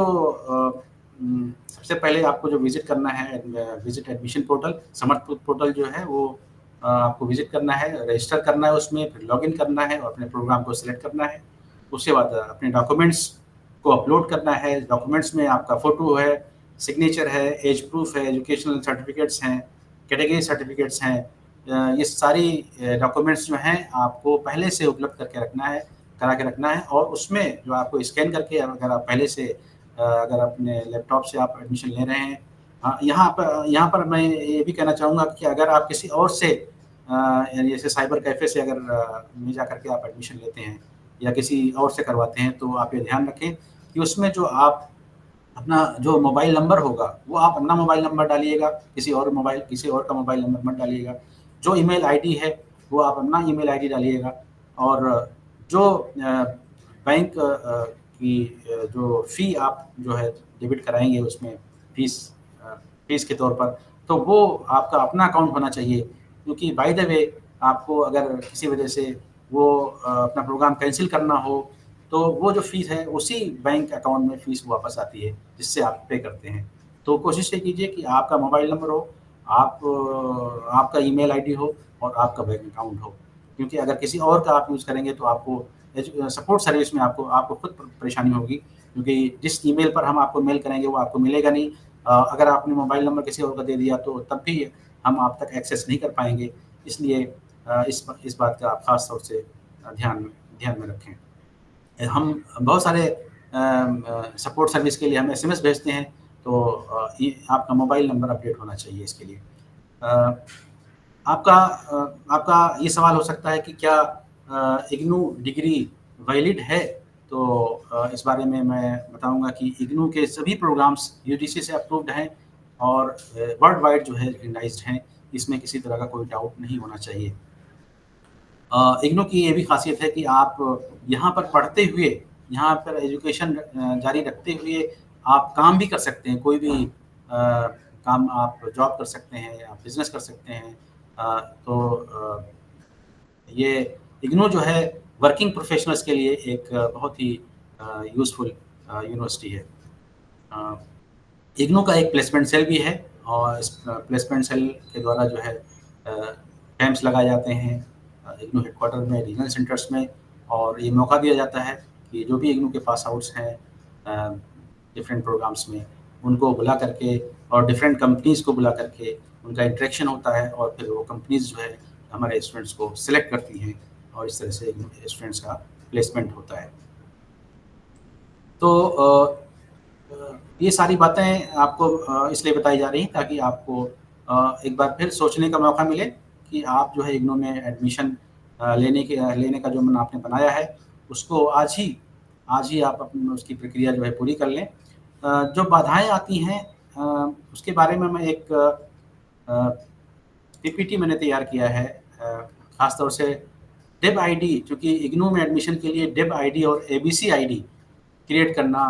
सबसे पहले आपको जो विज़िट करना है, विज़िट एडमिशन पोर्टल, समर्थ पोर्टल जो है वो आपको विज़िट करना है, रजिस्टर करना है उसमें, फिर लॉगिन करना है और अपने प्रोग्राम को सिलेक्ट करना है। उसके बाद अपने डॉक्यूमेंट्स को अपलोड करना है। डॉक्यूमेंट्स में आपका फ़ोटो है, सिग्नेचर है, एज प्रूफ है, एजुकेशनल सर्टिफिकेट्स हैं, कैटेगरी सर्टिफिकेट्स हैं। ये सारी डॉक्यूमेंट्स जो हैं आपको पहले से उपलब्ध करके रखना है, करा के रखना है। और उसमें जो आपको स्कैन करके, अगर आप पहले से अगर अपने लैपटॉप से आप एडमिशन ले रहे हैं, यहाँ पर मैं ये भी कहना चाहूँगा कि अगर आप किसी और से जैसे साइबर कैफ़े से अगर में जा करके आप एडमिशन लेते हैं या किसी और से करवाते हैं, तो आप ये ध्यान रखें कि उसमें जो आप अपना जो मोबाइल नंबर होगा, वो आप अपना मोबाइल नंबर डालिएगा, किसी और का मोबाइल नंबर मत डालिएगा। जो ईमेल आईडी है, वो आप अपना ईमेल आईडी डालिएगा। और जो बैंक की जो फ़ी आप जो है डेबिट कराएँगे उसमें फ़ीस फ़ीस के तौर पर, तो वो आपका अपना अकाउंट होना चाहिए। क्योंकि बाय द वे आपको अगर किसी वजह से वो अपना प्रोग्राम कैंसल करना हो, तो वो जो फ़ीस है उसी बैंक अकाउंट में फ़ीस वापस आती है, जिससे आप पे करते हैं। तो कोशिश ये कीजिए कि आपका मोबाइल नंबर हो, आपका ईमेल आईडी हो और आपका बैंक अकाउंट हो। क्योंकि अगर किसी और का आप यूज़ करेंगे तो आपको सपोर्ट सर्विस में आपको खुद परेशानी होगी, क्योंकि जिस ईमेल पर हम आपको मेल करेंगे वो आपको मिलेगा नहीं। अगर आपने मोबाइल नंबर किसी और को दे दिया तो तब भी हम आप तक एक्सेस नहीं कर पाएँगे। इसलिए इस बात का आप ख़ास तौर से ध्यान में रखें। हम बहुत सारे सपोर्ट सर्विस के लिए हम एसएमएस भेजते हैं, तो ये आपका मोबाइल नंबर अपडेट होना चाहिए इसके लिए। आपका ये सवाल हो सकता है कि क्या इग्नू डिग्री वैलिड है? तो इस बारे में मैं बताऊँगा कि इग्नू के सभी प्रोग्राम्स यूजीसी से अप्रूव्ड हैं और वर्ल्ड वाइड जो है रिकग्नाइज़्ड हैं। इसमें किसी तरह का कोई डाउट नहीं होना चाहिए। इग्नू की ये भी ख़ासियत है कि आप यहाँ पर पढ़ते हुए, यहाँ पर एजुकेशन जारी रखते हुए आप काम भी कर सकते हैं। कोई भी काम, आप जॉब कर सकते हैं, आप बिज़नेस कर सकते हैं। तो ये इग्नू जो है वर्किंग प्रोफेशनल्स के लिए एक बहुत ही यूज़फुल यूनिवर्सिटी है। इग्नू का एक प्लेसमेंट सेल भी है और इस प्लेसमेंट सेल के द्वारा जो है कैंप्स लगाए जाते हैं इग्नू हेडक्वार्टर में, रीजनल सेंटर्स में। और ये मौका दिया जाता है कि जो भी इग्नू के पास आउट्स हैं डिफरेंट प्रोग्राम्स में, उनको बुला करके और डिफरेंट कंपनीज़ को बुला करके उनका इंटरेक्शन होता है और फिर वो कंपनीज़ जो है हमारे स्टूडेंट्स को सिलेक्ट करती हैं और इस तरह से स्टूडेंट्स का प्लेसमेंट होता है। तो ये सारी बातें आपको इसलिए बताई जा रही हैं ताकि आपको एक बार फिर सोचने का मौका मिले कि आप जो है इग्नू में एडमिशन लेने का जो मन आपने बनाया है, उसको आज ही आप उसकी प्रक्रिया जो है पूरी कर लें। जो बाधाएँ आती हैं उसके बारे में मैं एक पीपीटी मैंने तैयार किया है, ख़ास तौर से डिब आईडी, चूँकि इग्नू में एडमिशन के लिए डिब आईडी और एबीसी आईडी क्रिएट करना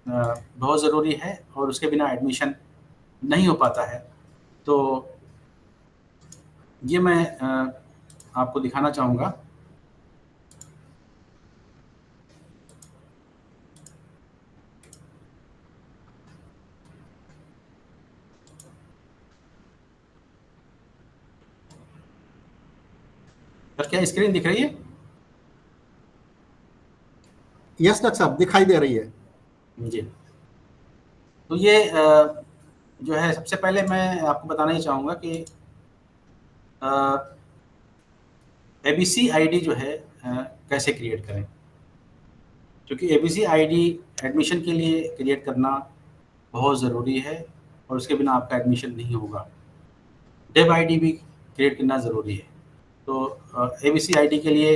बहुत ज़रूरी है और उसके बिना एडमिशन नहीं हो पाता है। तो ये मैं आपको दिखाना चाहूँगा। सर, क्या स्क्रीन दिख रही है? यस डॉक्टर साहब, दिखाई दे रही है। जी। तो ये जो है सबसे पहले मैं आपको बताना ही चाहूँगा कि एबीसी आईडी जो है कैसे क्रिएट करें, क्योंकि एबीसी आईडी एडमिशन के लिए क्रिएट करना बहुत ज़रूरी है और उसके बिना आपका एडमिशन नहीं होगा। डेब आईडी भी क्रिएट करना ज़रूरी है। तो एबीसी आईडी के लिए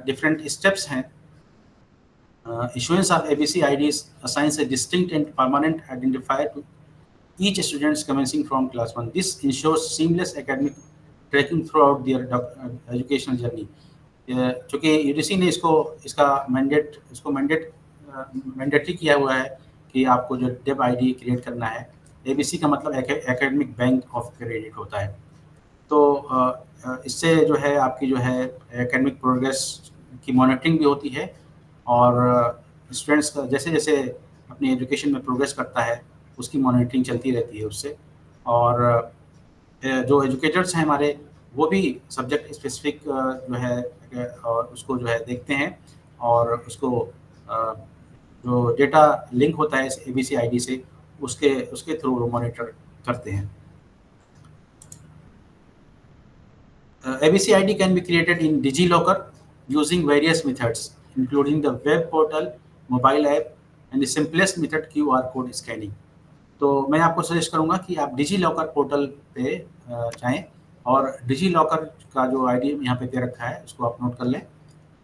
डिफरेंट स्टेप्स हैं। Issuance of ABC IDs assigns a distinct and permanent identifier to each student commencing from class 1. This ensures seamless academic tracking throughout their educational journey. चूँकि यूजीसी ने इसका मैंडेटरी किया हुआ है कि आपको जो डेब आईडी क्रिएट करना है। एबीसी का मतलब एकेडमिक बैंक ऑफ क्रेडिट होता है। तो इससे जो है आपकी जो है एकेडमिक प्रोग्रेस की मॉनिटरिंग भी होती है और स्टूडेंट्स का जैसे जैसे अपनी एजुकेशन में प्रोग्रेस करता है उसकी मॉनिटरिंग चलती रहती है उससे। और जो एजुकेटर्स हैं हमारे वो भी सब्जेक्ट स्पेसिफिक जो है और उसको जो है देखते हैं और उसको जो डेटा लिंक होता है एबीसी आईडी से उसके थ्रू मॉनिटर करते हैं। ABC ID can be created in DigiLocker using various methods, including the web portal, mobile app, and the simplest method QR code scanning. तो मैं आपको सजेस्ट करूँगा कि आप डिजीलॉकर पोर्टल पे जाएं और डिजीलॉकर का जो आईडी यहाँ पे दे रखा है उसको आप नोट कर लें,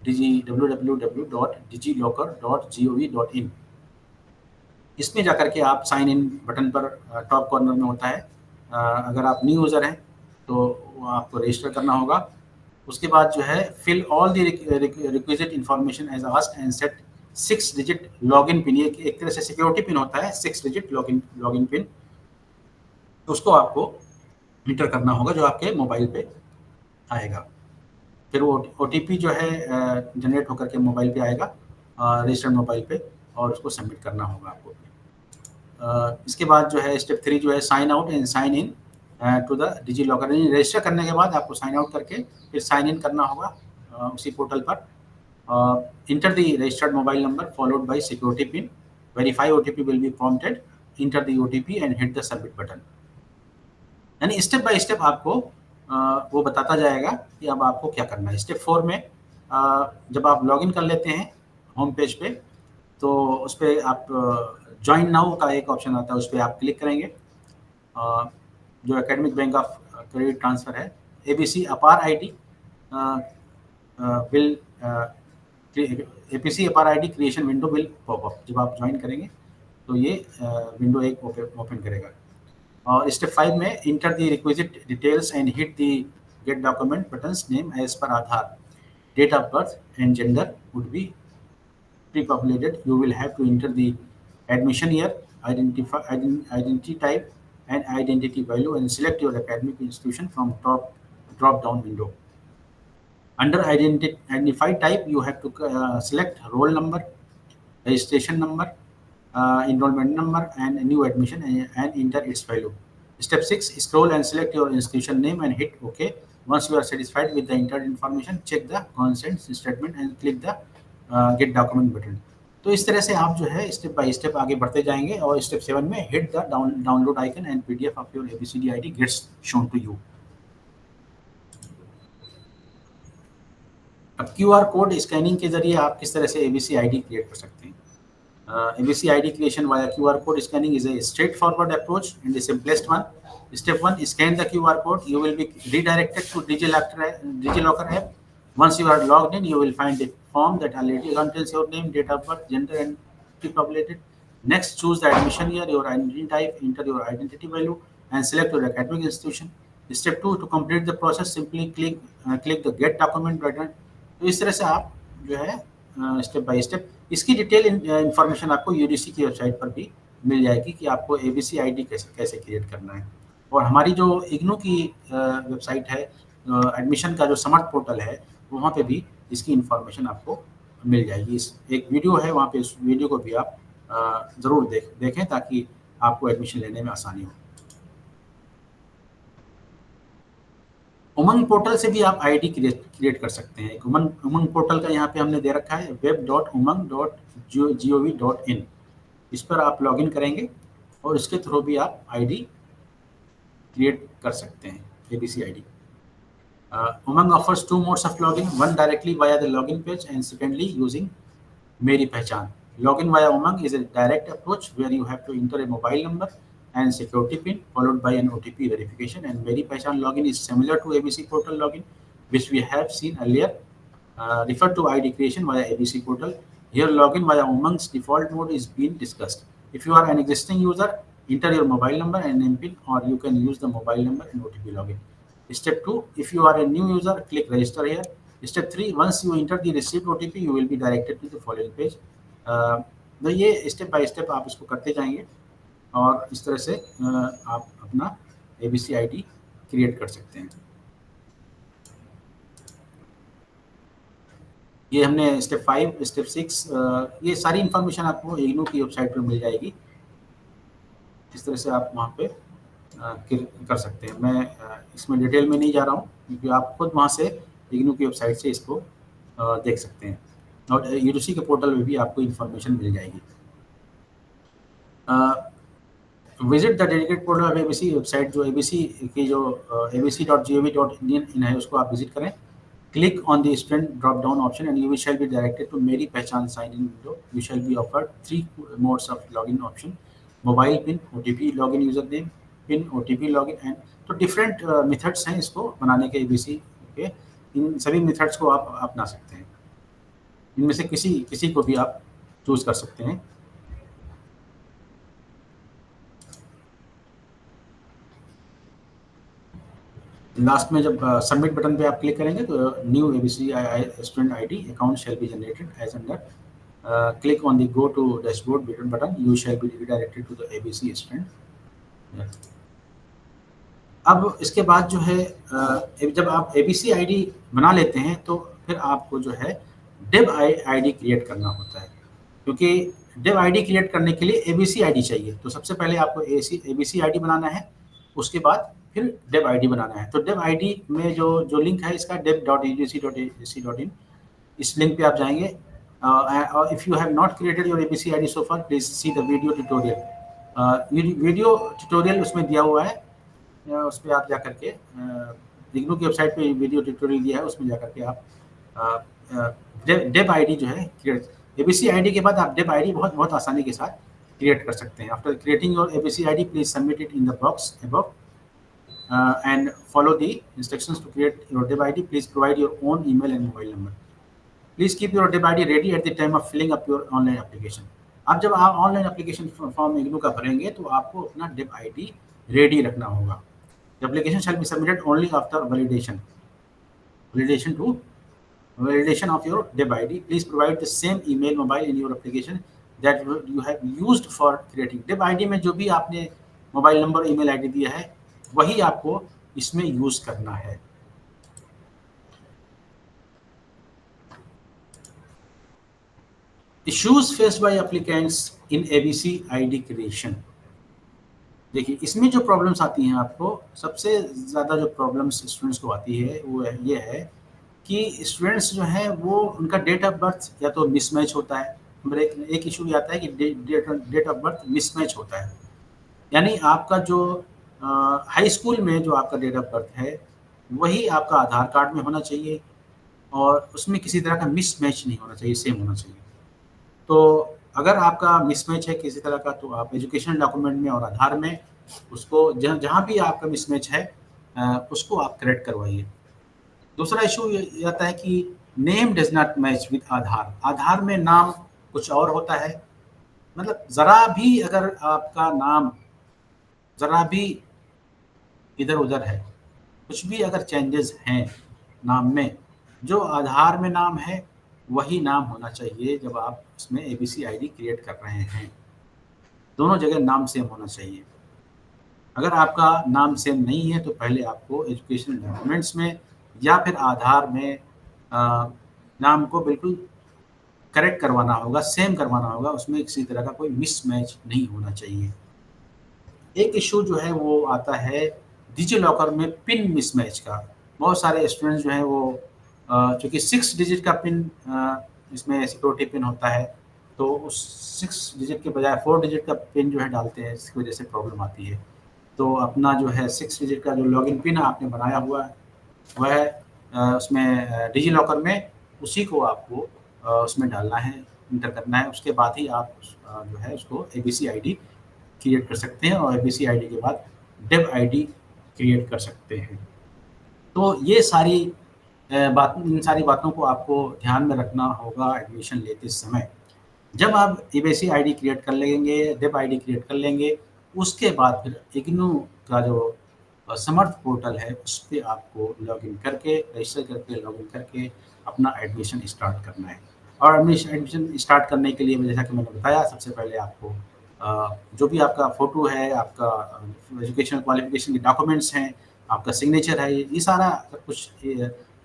www.digilocker.gov.in। इसमें जाकर के आप साइन इन बटन पर टॉप कॉर्नर में होता है। अगर आप न्यू यूज़र हैं तो आपको रजिस्टर करना होगा। उसके बाद जो है fill all the requisite information as asked and set 6 digit login PIN. ये एक तरह से सिक्योरिटी पिन होता है, 6 डिजिट लॉगिन पिन। उसको आपको इंटर करना होगा जो आपके मोबाइल पे आएगा। फिर वो OTP जो है जनरेट होकर के मोबाइल पे आएगा, रजिस्टर्ड मोबाइल पे, और उसको सबमिट करना होगा आपको। इसके बाद जो है स्टेप 3 जो है sign out and sign in to the DigiLocker. Register करने के बाद आपको साइन आउट करके फिर साइन इन करना होगा उसी पोर्टल पर। Enter the registered mobile number followed by security pin. Verify OTP will be prompted. Enter the OTP and hit the submit button. यानी स्टेप बाय स्टेप आपको वो बताता जाएगा कि अब आपको क्या करना है। स्टेप 4 में जब आप लॉगिन कर लेते हैं होम पेज पे तो उस पर आप ज्वाइन नाउ का एक ऑप्शन आता है, उस पर आप क्लिक करेंगे। जो academic bank of credit transfer है, ABC अपार आईडी ABC अपार ID creation window will pop up. जब आप ज्वाइन करेंगे तो ये विंडो एक ओपन करेगा। और स्टेप 5 में enter the requisite details and hit the get document buttons. Name as per Aadhaar, date of birth and gender would be pre-populated. You will have to enter the admission year, identity type and identity value, and select your academic institution from drop down window. Under identify type, you have to select roll number, registration number, enrollment number, and a new admission, and enter its value. Step 6, scroll and select your institution name and hit OK. Once you are satisfied with the entered information, check the consent statement and click the gate document button. तो इस तरह से आप जो है स्टेप बाय स्टेप आगे बढ़ते जाएंगे और स्टेप 7 में hit the download icon and PDF of your ABCD ID gets shown to you. अब QR कोड स्कैनिंग के जरिए आप किस तरह से ABC ID क्रिएट कर सकते हैं। ABC ID creation via QR code scanning is a straightforward approach and the simplest one. Step 1, scan the QR code. You will be redirected to DigiLocker app. Once you are logged in, you will find a form that already contains your name, date of birth, gender, and pre-populated. Next, choose the admission year, your identity type, enter your identity value, and select your academic institution. Step 2, to complete the process, simply click the get document button. तो इस तरह से आप जो है स्टेप बाय स्टेप इसकी डिटेल इन्फॉर्मेशन आपको यूजीसी की वेबसाइट पर भी मिल जाएगी कि आपको ABC ID कैसे क्रिएट करना है। और हमारी जो इग्नू की वेबसाइट है, एडमिशन का जो समर्थ पोर्टल है, वहाँ पे भी इसकी इन्फॉर्मेशन आपको मिल जाएगी। एक वीडियो है वहाँ पे, इस वीडियो को भी आप ज़रूर देखें ताकि आपको एडमिशन लेने में आसानी हो। उमंग पोर्टल से भी आप आईडी क्रिएट कर सकते हैं। उमंग पोर्टल का यहाँ पे हमने दे रखा है web.umang.gov.in। इस पर आप लॉगिन करेंगे और इसके थ्रू भी आप आईडी क्रिएट कर सकते हैं, ABC ID. Umang offers two modes of login, one directly via the login page and secondly using Meri Pehchan. Login via Umang is a direct approach where you have to enter a mobile number and security pin followed by an OTP verification, and Meri Pehchan login is similar to ABC portal login which we have seen earlier. Refer to ID creation via ABC portal. Here login via Umang's default mode is being discussed. If you are an existing user, enter your mobile number and name pin, or you can use the mobile number and OTP login. Step 2, if you are a new user, click register here. Step 3, once you enter the received OTP, you will be directed to the following page. तो ये स्टेप बाय स्टेप आप इसको करते जाएंगे और इस तरह से आप अपना ABC ID क्रिएट कर सकते हैं। ये हमने स्टेप 5, स्टेप 6, ये सारी इंफॉर्मेशन आपको इग्नू की वेबसाइट पर मिल जाएगी। इस तरह से आप वहाँ पे कर सकते हैं। मैं इसमें डिटेल में नहीं जा रहा हूँ क्योंकि आप खुद वहाँ से इग्नू की वेबसाइट से इसको देख सकते हैं और यूडीसी के पोर्टल में भी आपको इन्फॉर्मेशन मिल जाएगी। Visit the dedicated portal of ABC website, जो एबीसी की जो abc.gov.in है उसको आप विजिट करें। Click on the student drop down option and you shall be directed to Meri Pehchan sign in window. You shall be offered 3 modes of login option: mobile pin, OTP login, username pin, OTP login, and तो डिफरेंट मेथड्स हैं इसको बनाने के एबीसी के। इन सभी मेथड्स को आप अपना सकते हैं, इनमें से किसी को भी आप चूज कर सकते हैं। लास्ट में जब सबमिट बटन पे आप क्लिक करेंगे तो new ABC student ID account shall be generated as under. Click on the go to dashboard button, you shall be redirected to the ABC student. अब इसके बाद जो है जब आप एबीसी आईडी बना लेते हैं तो फिर आपको जो है डेब आईडी क्रिएट करना होता है, क्योंकि डेब आईडी क्रिएट करने के लिए एबीसी आईडी चाहिए। तो सबसे पहले आपको एबीसी आईडी बनाना है, उसके बाद फिर डेब आईडी बनाना है। तो डेब आईडी में जो लिंक है इसका deb.edc.ac.in, इस लिंक पे आप जाएंगे। और if you have not created your ABC ID so far, please see the video tutorial. Video tutorial उसमें दिया हुआ है, उस पर आप जा करके इग्नू की वेबसाइट पे वीडियो ट्यूटोरियल दिया है, उसमें जा करके आप डेब आईडी जो है क्रिएट, एबीसी आईडी के बाद आप डेब आईडी बहुत आसानी के साथ क्रिएट कर सकते हैं। After creating your ABC ID, please submit it in the box above and follow the instructions to create your DEB ID. Please provide your own email and mobile number. Please keep your DEB ID ready at the time of filling up your online application. अब जब आप ऑनलाइन एप्लीकेशन फॉर्म इग्नू का भरेंगे तो आपको अपना DEB ID रेडी रखना होगा। The application shall be submitted only after validation of your DEB ID. Please provide the same email, mobile in your application that you have used for creating. DEB ID में जो भी आपने मोबाइल नंबर, ईमेल आईडी दिया है वही आपको इसमें यूज करना है। Issues faced by applicants in ABC ID creation. देखिए इसमें जो प्रॉब्लम्स आती हैं, आपको सबसे ज़्यादा जो प्रॉब्लम्स स्टूडेंट्स को आती है वो ये है कि स्टूडेंट्स जो हैं वो उनका डेट ऑफ बर्थ या तो मिसमैच होता है। एक इशू ये आता है कि डेट ऑफ बर्थ मिसमैच होता है, यानी आपका जो हाई स्कूल में जो आपका डेट ऑफ बर्थ है वही आपका आधार कार्ड में होना चाहिए और उसमें किसी तरह का मिसमैच नहीं होना चाहिए, सेम होना चाहिए। तो अगर आपका मिसमैच है किसी तरह का तो आप एजुकेशन डॉक्यूमेंट में और आधार में उसको जहाँ भी आपका मिसमैच है उसको आप करेक्ट करवाइए। दूसरा इशू ये आता है कि name does not match with Aadhaar. Aadhaar में नाम कुछ और होता है, मतलब ज़रा भी अगर आपका नाम ज़रा भी इधर उधर है, कुछ भी अगर चेंजेस हैं नाम में, जो आधार में नाम है वही नाम होना चाहिए जब आप इसमें एबीसी आईडी क्रिएट कर रहे हैं। दोनों जगह नाम सेम होना चाहिए। अगर आपका नाम सेम नहीं है तो पहले आपको एजुकेशन डॉक्यूमेंट्स में या फिर आधार में नाम को बिल्कुल करेक्ट करवाना होगा, सेम करवाना होगा, उसमें किसी तरह का कोई मिसमैच नहीं होना चाहिए। एक इशू जो है वो आता है डिजी लॉकर में पिन मिसमैच का। बहुत सारे स्टूडेंट्स जो हैं वो चूँकि 6 डिजिट का पिन इसमें सिक्योरिटी पिन होता है तो उस 6 डिजिट के बजाय 4 डिजिट का पिन जो है डालते हैं, इसकी वजह से प्रॉब्लम आती है। तो अपना जो है 6 डिजिट का जो लॉगिन पिन आपने बनाया हुआ है वह उसमें डिजी लॉकर में उसी को आपको उसमें डालना है, इंटर करना है। उसके बाद ही आप जो है उसको एबीसी आईडी क्रिएट कर सकते हैं और एबीसी आईडी के बाद डेव आईडी क्रिएट कर सकते हैं। तो ये सारी इन सारी बातों को आपको ध्यान में रखना होगा एडमिशन लेते समय। जब आप एबीसी आईडी क्रिएट कर लेंगे, डेव आईडी क्रिएट कर लेंगे, उसके बाद फिर इग्नू का जो समर्थ पोर्टल है उस पे आपको लॉगिन करके, रजिस्टर करके, लॉगिन करके अपना एडमिशन स्टार्ट करना है। और एडमिशन स्टार्ट करने के लिए जैसा कि मैंने बताया, सबसे पहले आपको जो भी आपका फ़ोटो है, आपका एजुकेशनल क्वालिफ़िकेशन के डॉक्यूमेंट्स हैं, आपका सिग्नेचर है, ये सारा सब कुछ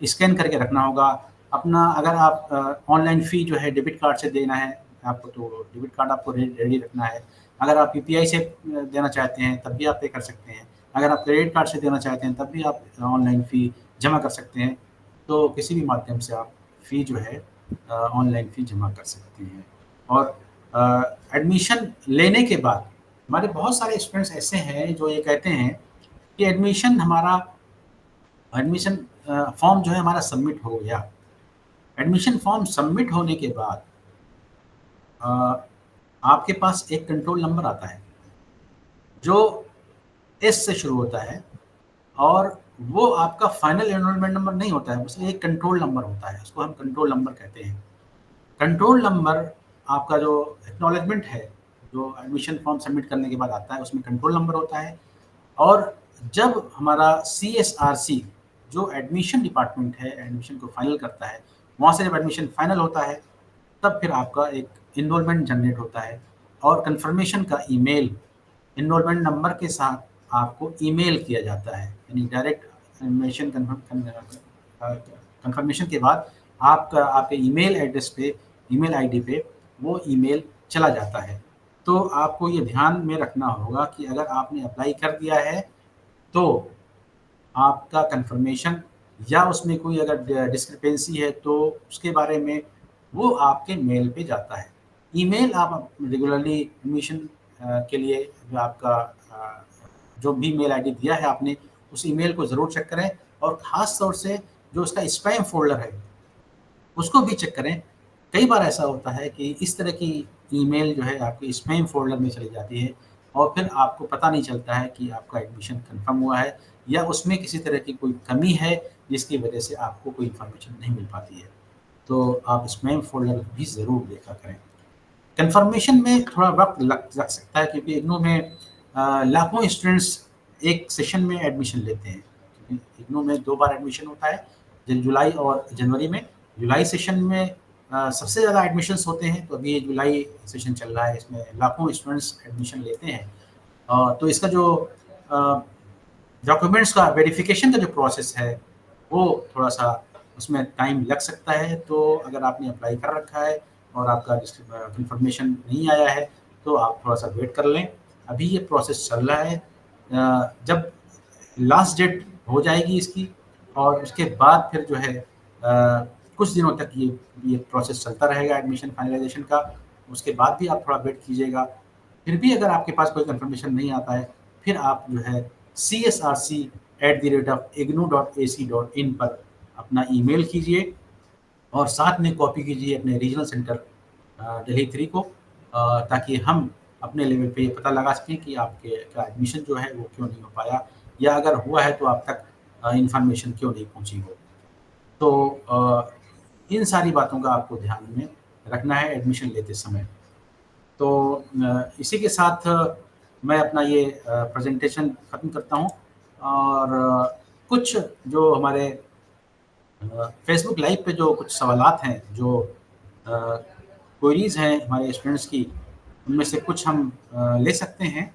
स्कैन करके रखना होगा। अपना अगर आप ऑनलाइन फ़ी जो है डेबिट कार्ड से देना है आपको, तो डेबिट कार्ड आपको रेडी रखना है। अगर आप यूपीआई से देना चाहते हैं तब भी आप पे कर सकते हैं। अगर आप क्रेडिट कार्ड से देना चाहते हैं तब भी आप ऑनलाइन फ़ी जमा कर सकते हैं। तो किसी भी माध्यम से आप फ़ी जो है ऑनलाइन फ़ी जमा कर सकते हैं। और एडमिशन लेने के बाद हमारे बहुत सारे स्टूडेंट्स ऐसे हैं जो ये कहते हैं कि एडमिशन फॉर्म जो है हमारा सबमिट हो गया। एडमिशन फॉर्म सबमिट होने के बाद आपके पास एक कंट्रोल नंबर आता है जो एस से शुरू होता है, और वो आपका फाइनल एनरोलमेंट नंबर नहीं होता है, बस एक कंट्रोल नंबर होता है, उसको हम कंट्रोल नंबर कहते हैं। कंट्रोल नंबर आपका जो एक्नॉलेजमेंट है, जो एडमिशन फॉर्म सबमिट करने के बाद आता है, उसमें कंट्रोल नंबर होता है। और जब हमारा CSRC जो एडमिशन डिपार्टमेंट है, एडमिशन को फाइनल करता है, वहाँ से जब एडमिशन फाइनल होता है तब फिर आपका एक इनरोलमेंट जनरेट होता है और कंफर्मेशन का ईमेल इनरोलमेंट नंबर के साथ आपको ईमेल किया जाता है। यानी डायरेक्ट एडमिशन कंफर्मेशन के बाद आपके ईमेल एड्रेस पे, ईमेल आईडी पे वो ईमेल चला जाता है। तो आपको ये ध्यान में रखना होगा कि अगर आपने अप्लाई कर दिया है तो आपका कंफर्मेशन या उसमें कोई अगर डिस्क्रिपेंसी है तो उसके बारे में वो आपके मेल पे जाता है। ईमेल आप रेगुलरली एडमिशन के लिए जो आपका जो भी मेल आईडी दिया है आपने, उस ईमेल को ज़रूर चेक करें। और ख़ास तौर से जो उसका स्पैम फ़ोल्डर है उसको भी चेक करें। कई बार ऐसा होता है कि इस तरह की ईमेल जो है आपके स्पैम फ़ोल्डर में चली जाती है और फिर आपको पता नहीं चलता है कि आपका एडमिशन कन्फर्म हुआ है या उसमें किसी तरह की कोई कमी है जिसकी वजह से आपको कोई इन्फॉर्मेशन नहीं मिल पाती है। तो आप स्पैम फ़ोल्डर भी ज़रूर देखा करें। कन्फर्मेशन में थोड़ा वक़्त लग सकता है क्योंकि इग्नू में लाखों स्टूडेंट्स एक सेशन में एडमिशन लेते हैं। क्योंकि इग्नू में 2 बार एडमिशन होता है, जुलाई और जनवरी में। जुलाई सेशन में सबसे ज़्यादा एडमिशन्स होते हैं, तो अभी ये जुलाई सेशन चल रहा है, इसमें लाखों स्टूडेंट्स एडमिशन लेते हैं। तो इसका जो डॉक्यूमेंट्स का वेरिफिकेशन का जो प्रोसेस है वो थोड़ा-सा उसमें टाइम लग सकता है। तो अगर आपने अप्लाई कर रखा है और आपका कंफर्मेशन नहीं आया है तो आप थोड़ा-सा वेट कर लें। अभी ये प्रोसेस चल रहा है। जब लास्ट डेट हो जाएगी इसकी और उसके बाद फिर जो है कुछ दिनों तक ये प्रोसेस चलता रहेगा एडमिशन फाइनलाइज़ेशन का। उसके बाद भी आप थोड़ा वेट कीजिएगा। फिर भी अगर आपके पास कोई कंफर्मेशन नहीं आता है, फिर आप जो है csrc@ignou.ac.in पर अपना ईमेल कीजिए और साथ में कॉपी कीजिए अपने रीजनल सेंटर दिल्ली 3 को, ताकि हम अपने लेवल पे ये पता लगा सकें कि आपके का एडमिशन जो है वो क्यों नहीं हो पाया, या अगर हुआ है तो आप तक इन्फॉर्मेशन क्यों नहीं पहुंची हो। तो इन सारी बातों का आपको ध्यान में रखना है एडमिशन लेते समय। तो इसी के साथ मैं अपना ये प्रेजेंटेशन ख़त्म करता हूँ। और कुछ जो हमारे फेसबुक लाइव पे जो कुछ सवालात हैं, जो क्वेरीज़ हैं हमारे स्टूडेंट्स की, उनमें से कुछ हम ले सकते हैं।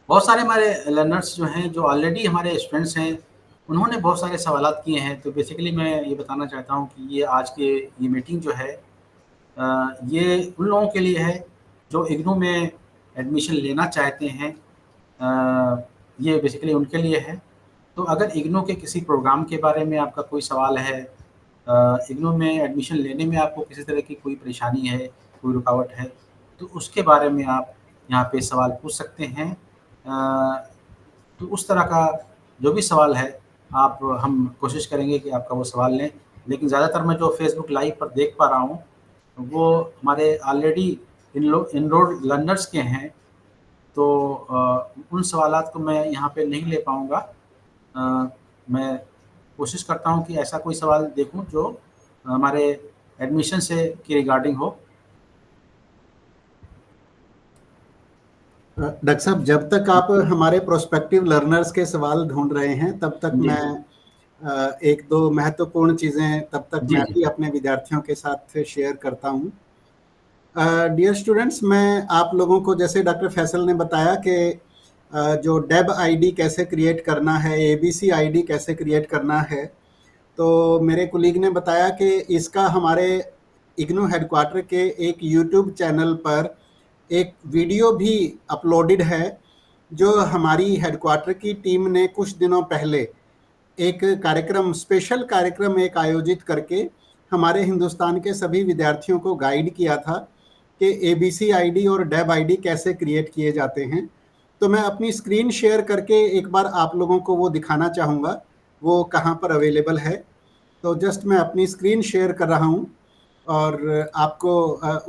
बहुत सारे हमारे लर्नर्स जो हैं, जो ऑलरेडी हमारे स्टूडेंट्स हैं, उन्होंने बहुत सारे सवालात किए हैं। तो बेसिकली मैं ये बताना चाहता हूँ कि ये आज के ये मीटिंग जो है ये उन लोगों के लिए है जो इग्नू में एडमिशन लेना चाहते हैं ये बेसिकली उनके लिए है। तो अगर इग्नू के किसी प्रोग्राम के बारे में आपका कोई सवाल है, इग्नू में एडमिशन लेने में आपको किसी तरह की कोई परेशानी है, कोई रुकावट है, तो उसके बारे में आप यहाँ पे सवाल पूछ सकते हैं। तो उस तरह का जो भी सवाल है आप हम कोशिश करेंगे कि आपका वो सवाल लें। लेकिन ज़्यादातर मैं जो फेसबुक लाइव पर देख पा रहा हूँ वो हमारे ऑलरेडी इनरोल्ड लर्नर्स के हैं, तो उन सवालात को मैं यहाँ पे नहीं ले पाऊँगा। मैं कोशिश करता हूँ कि ऐसा कोई सवाल देखूँ जो हमारे एडमिशन से की रिगार्डिंग हो। डॉक्टर साहब, जब तक आप हमारे प्रोस्पेक्टिव लर्नर्स के सवाल ढूंढ रहे हैं तब तक जी, मैं एक दो महत्वपूर्ण चीज़ें तब तक जी, मैं जी। भी अपने विद्यार्थियों के साथ शेयर करता हूँ। डियर स्टूडेंट्स, मैं आप लोगों को, जैसे डॉक्टर फैसल ने बताया कि जो डेब आईडी कैसे क्रिएट करना है, एबीसी आईडी कैसे क्रिएट करना है, तो मेरे कुलीग ने बताया कि इसका हमारे इग्नू हेडक्वार्टर के एक यूट्यूब चैनल पर एक वीडियो भी अपलोडेड है, जो हमारी हेडक्वार्टर की टीम ने कुछ दिनों पहले एक कार्यक्रम, स्पेशल कार्यक्रम एक आयोजित करके हमारे हिंदुस्तान के सभी विद्यार्थियों को गाइड किया था कि एबीसी आईडी और डेब आईडी कैसे क्रिएट किए जाते हैं। तो मैं अपनी स्क्रीन शेयर करके एक बार आप लोगों को वो दिखाना चाहूँगा, वो कहाँ पर अवेलेबल है। तो जस्ट मैं अपनी स्क्रीन शेयर कर रहा हूँ और आपको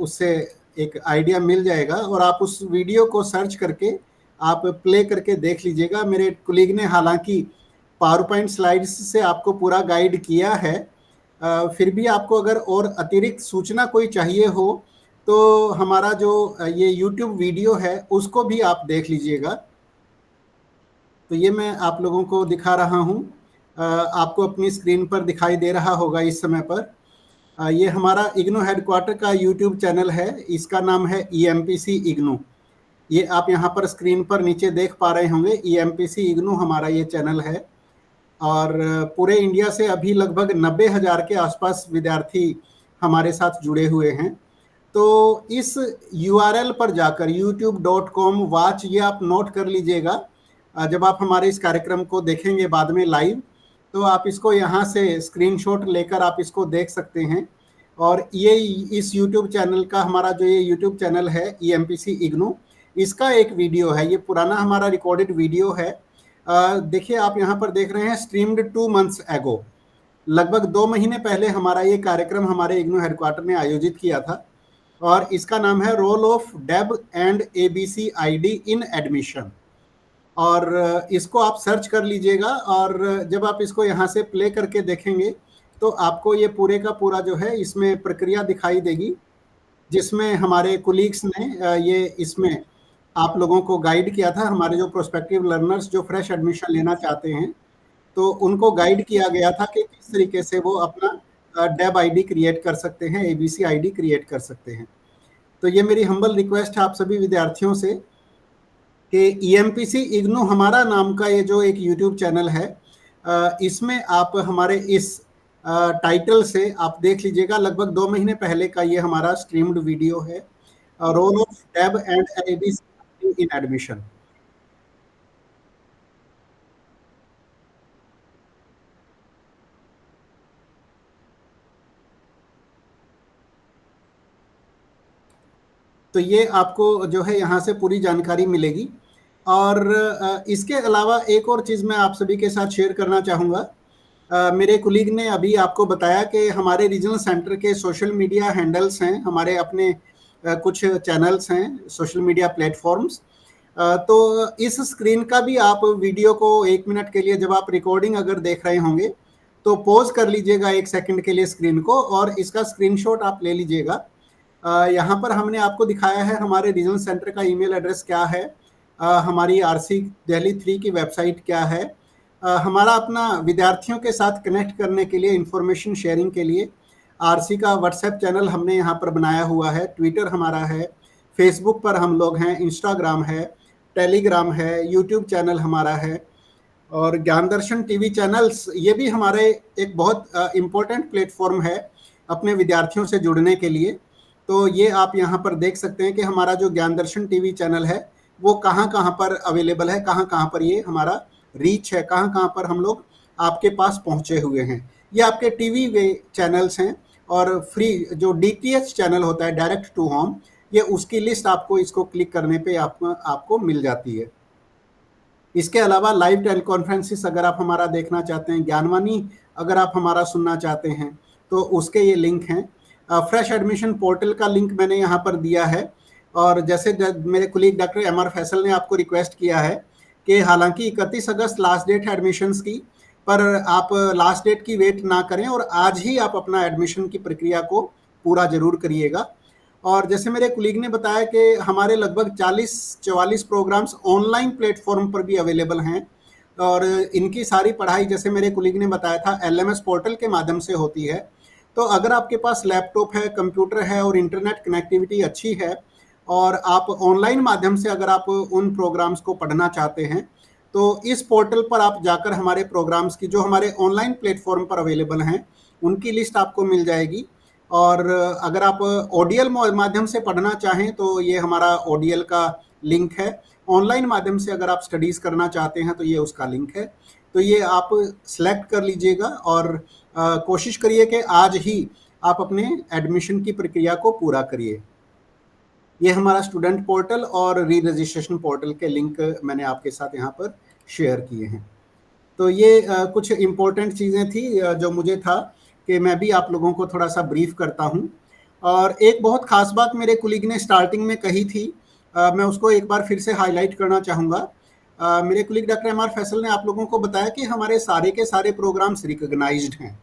उससे एक आइडिया मिल जाएगा और आप उस वीडियो को सर्च करके आप प्ले करके देख लीजिएगा। मेरे कुलीग ने हालांकि पावर पॉइंट स्लाइड्स से आपको पूरा गाइड किया है, फिर भी आपको अगर और अतिरिक्त सूचना कोई चाहिए हो तो हमारा जो ये यूट्यूब वीडियो है उसको भी आप देख लीजिएगा। तो ये मैं आप लोगों को दिखा रहा हूँ, आपको अपनी स्क्रीन पर दिखाई दे रहा होगा इस समय पर। ये हमारा इग्नू हेडक्वार्टर का यूट्यूब चैनल है, इसका नाम है EMPC इग्नू। ये आप यहाँ पर स्क्रीन पर नीचे देख पा रहे होंगे, EMPC इग्नू हमारा ये चैनल है और पूरे इंडिया से अभी लगभग 90,000 के आसपास विद्यार्थी हमारे साथ जुड़े हुए हैं। तो इस URL पर जाकर youtube.com watch, ये आप नोट कर लीजिएगा। जब आप हमारे इस कार्यक्रम को देखेंगे बाद में लाइव, तो आप इसको यहाँ से स्क्रीनशॉट लेकर आप इसको देख सकते हैं। और ये इस YouTube चैनल का, हमारा जो ये YouTube चैनल है EMPC इग्नू, इसका एक वीडियो है, ये पुराना हमारा रिकॉर्डेड वीडियो है। देखिए आप यहाँ पर देख रहे हैं, स्ट्रीम्ड 2 months एगो, लगभग 2 महीने पहले हमारा ये कार्यक्रम हमारे इग्नू हेडक्वार्टर ने आयोजित किया था और इसका नाम है role of DEB and ABC ID in admission. और इसको आप सर्च कर लीजिएगा और जब आप इसको यहाँ से प्ले करके देखेंगे तो आपको ये पूरे का पूरा जो है इसमें प्रक्रिया दिखाई देगी, जिसमें हमारे कुलीग्स ने ये इसमें आप लोगों को गाइड किया था। हमारे जो प्रोस्पेक्टिव लर्नर्स जो फ्रेश एडमिशन लेना चाहते हैं, तो उनको गाइड किया गया था कि किस तरीके से वो अपना डेब आईडी क्रिएट कर सकते हैं, एबीसी आईडी क्रिएट कर सकते हैं। तो ये मेरी हम्बल रिक्वेस्ट है आप सभी विद्यार्थियों से कि EMPC इग्नू हमारा नाम का ये जो एक यूट्यूब चैनल है, इसमें आप हमारे इस टाइटल से आप देख लीजिएगा, लगभग 2 महीने पहले का ये हमारा स्ट्रीम्ड वीडियो है, role of DEB and ABC in admission. तो ये आपको जो है यहाँ से पूरी जानकारी मिलेगी। और इसके अलावा एक और चीज़ मैं आप सभी के साथ शेयर करना चाहूँगा। मेरे कुलीग ने अभी आपको बताया कि हमारे रीजनल सेंटर के सोशल मीडिया हैंडल्स हैं, हमारे अपने कुछ चैनल्स हैं, सोशल मीडिया प्लेटफॉर्म्स। तो इस स्क्रीन का भी आप वीडियो को 1 मिनट के लिए, जब आप रिकॉर्डिंग अगर देख रहे होंगे तो पॉज कर लीजिएगा 1 सेकंड के लिए स्क्रीन को और इसका स्क्रीनशॉट आप ले लीजिएगा। यहाँ पर हमने आपको दिखाया है हमारे रीजनल सेंटर का ईमेल एड्रेस क्या है, हमारी RC दिल्ली 3 की वेबसाइट क्या है, हमारा अपना विद्यार्थियों के साथ कनेक्ट करने के लिए, इंफॉर्मेशन शेयरिंग के लिए RC का व्हाट्सएप चैनल हमने यहाँ पर बनाया हुआ है, ट्विटर हमारा है, फेसबुक पर हम लोग हैं, इंस्टाग्राम है, टेलीग्राम है, यूट्यूब चैनल हमारा है और ज्ञान दर्शन TV चैनल्स, ये भी हमारे एक बहुत इम्पोर्टेंट प्लेटफॉर्म है अपने विद्यार्थियों से जुड़ने के लिए। तो ये आप यहाँ पर देख सकते हैं कि हमारा जो ज्ञान दर्शन TV चैनल है वो कहाँ कहाँ पर अवेलेबल है, कहाँ कहाँ पर ये हमारा रीच है, कहाँ कहाँ पर हम लोग आपके पास पहुंचे हुए हैं। ये आपके टीवी वे चैनल्स हैं, और फ्री जो डीटीएच चैनल होता है, डायरेक्ट टू होम, ये उसकी लिस्ट आपको इसको क्लिक करने पे आपको मिल जाती है। इसके अलावा लाइव टेलीकॉन्फ्रेंसिस अगर आप हमारा देखना चाहते हैं, ज्ञानवाणी अगर आप हमारा सुनना चाहते हैं, तो उसके ये लिंक हैं। फ्रेश एडमिशन पोर्टल का लिंक मैंने यहाँ पर दिया है। और जैसे मेरे कुलीग डॉक्टर एम.आर. फैसल ने आपको रिक्वेस्ट किया है कि हालांकि 31 अगस्त लास्ट डेट है एडमिशन्स की, पर आप लास्ट डेट की वेट ना करें और आज ही आप अपना एडमिशन की प्रक्रिया को पूरा जरूर करिएगा। और जैसे मेरे कुलीग ने बताया कि हमारे लगभग 40-44 प्रोग्राम्स ऑनलाइन प्लेटफॉर्म पर भी अवेलेबल हैं, और इनकी सारी पढ़ाई जैसे मेरे कुलीग ने बताया था एलएमएस पोर्टल के माध्यम से होती है। तो अगर आपके पास लैपटॉप है, कंप्यूटर है और इंटरनेट कनेक्टिविटी अच्छी है, और आप ऑनलाइन माध्यम से अगर आप उन प्रोग्राम्स को पढ़ना चाहते हैं, तो इस पोर्टल पर आप जाकर हमारे प्रोग्राम्स की जो हमारे ऑनलाइन प्लेटफॉर्म पर अवेलेबल हैं उनकी लिस्ट आपको मिल जाएगी। और अगर आप ओडीएल माध्यम से पढ़ना चाहें तो ये हमारा ओडीएल का लिंक है। ऑनलाइन माध्यम से अगर आप स्टडीज़ करना चाहते हैं तो ये उसका लिंक है। तो ये आप सेलेक्ट कर लीजिएगा और कोशिश करिए कि आज ही आप अपने एडमिशन की प्रक्रिया को पूरा करिए। ये हमारा स्टूडेंट पोर्टल और री रजिस्ट्रेशन पोर्टल के लिंक मैंने आपके साथ यहाँ पर शेयर किए हैं। तो ये कुछ इम्पोर्टेंट चीज़ें थी जो मुझे था कि मैं भी आप लोगों को थोड़ा सा ब्रीफ करता हूँ। और एक बहुत ख़ास बात मेरे कुलीग ने स्टार्टिंग में कही थी, मैं उसको एक बार फिर से हाईलाइट करना चाहूँगा। मेरे कुलीग डॉक्टर एम.आर. फैसल ने आप लोगों को बताया कि हमारे सारे के सारे प्रोग्राम्स रिकॉग्नाइज्ड हैं,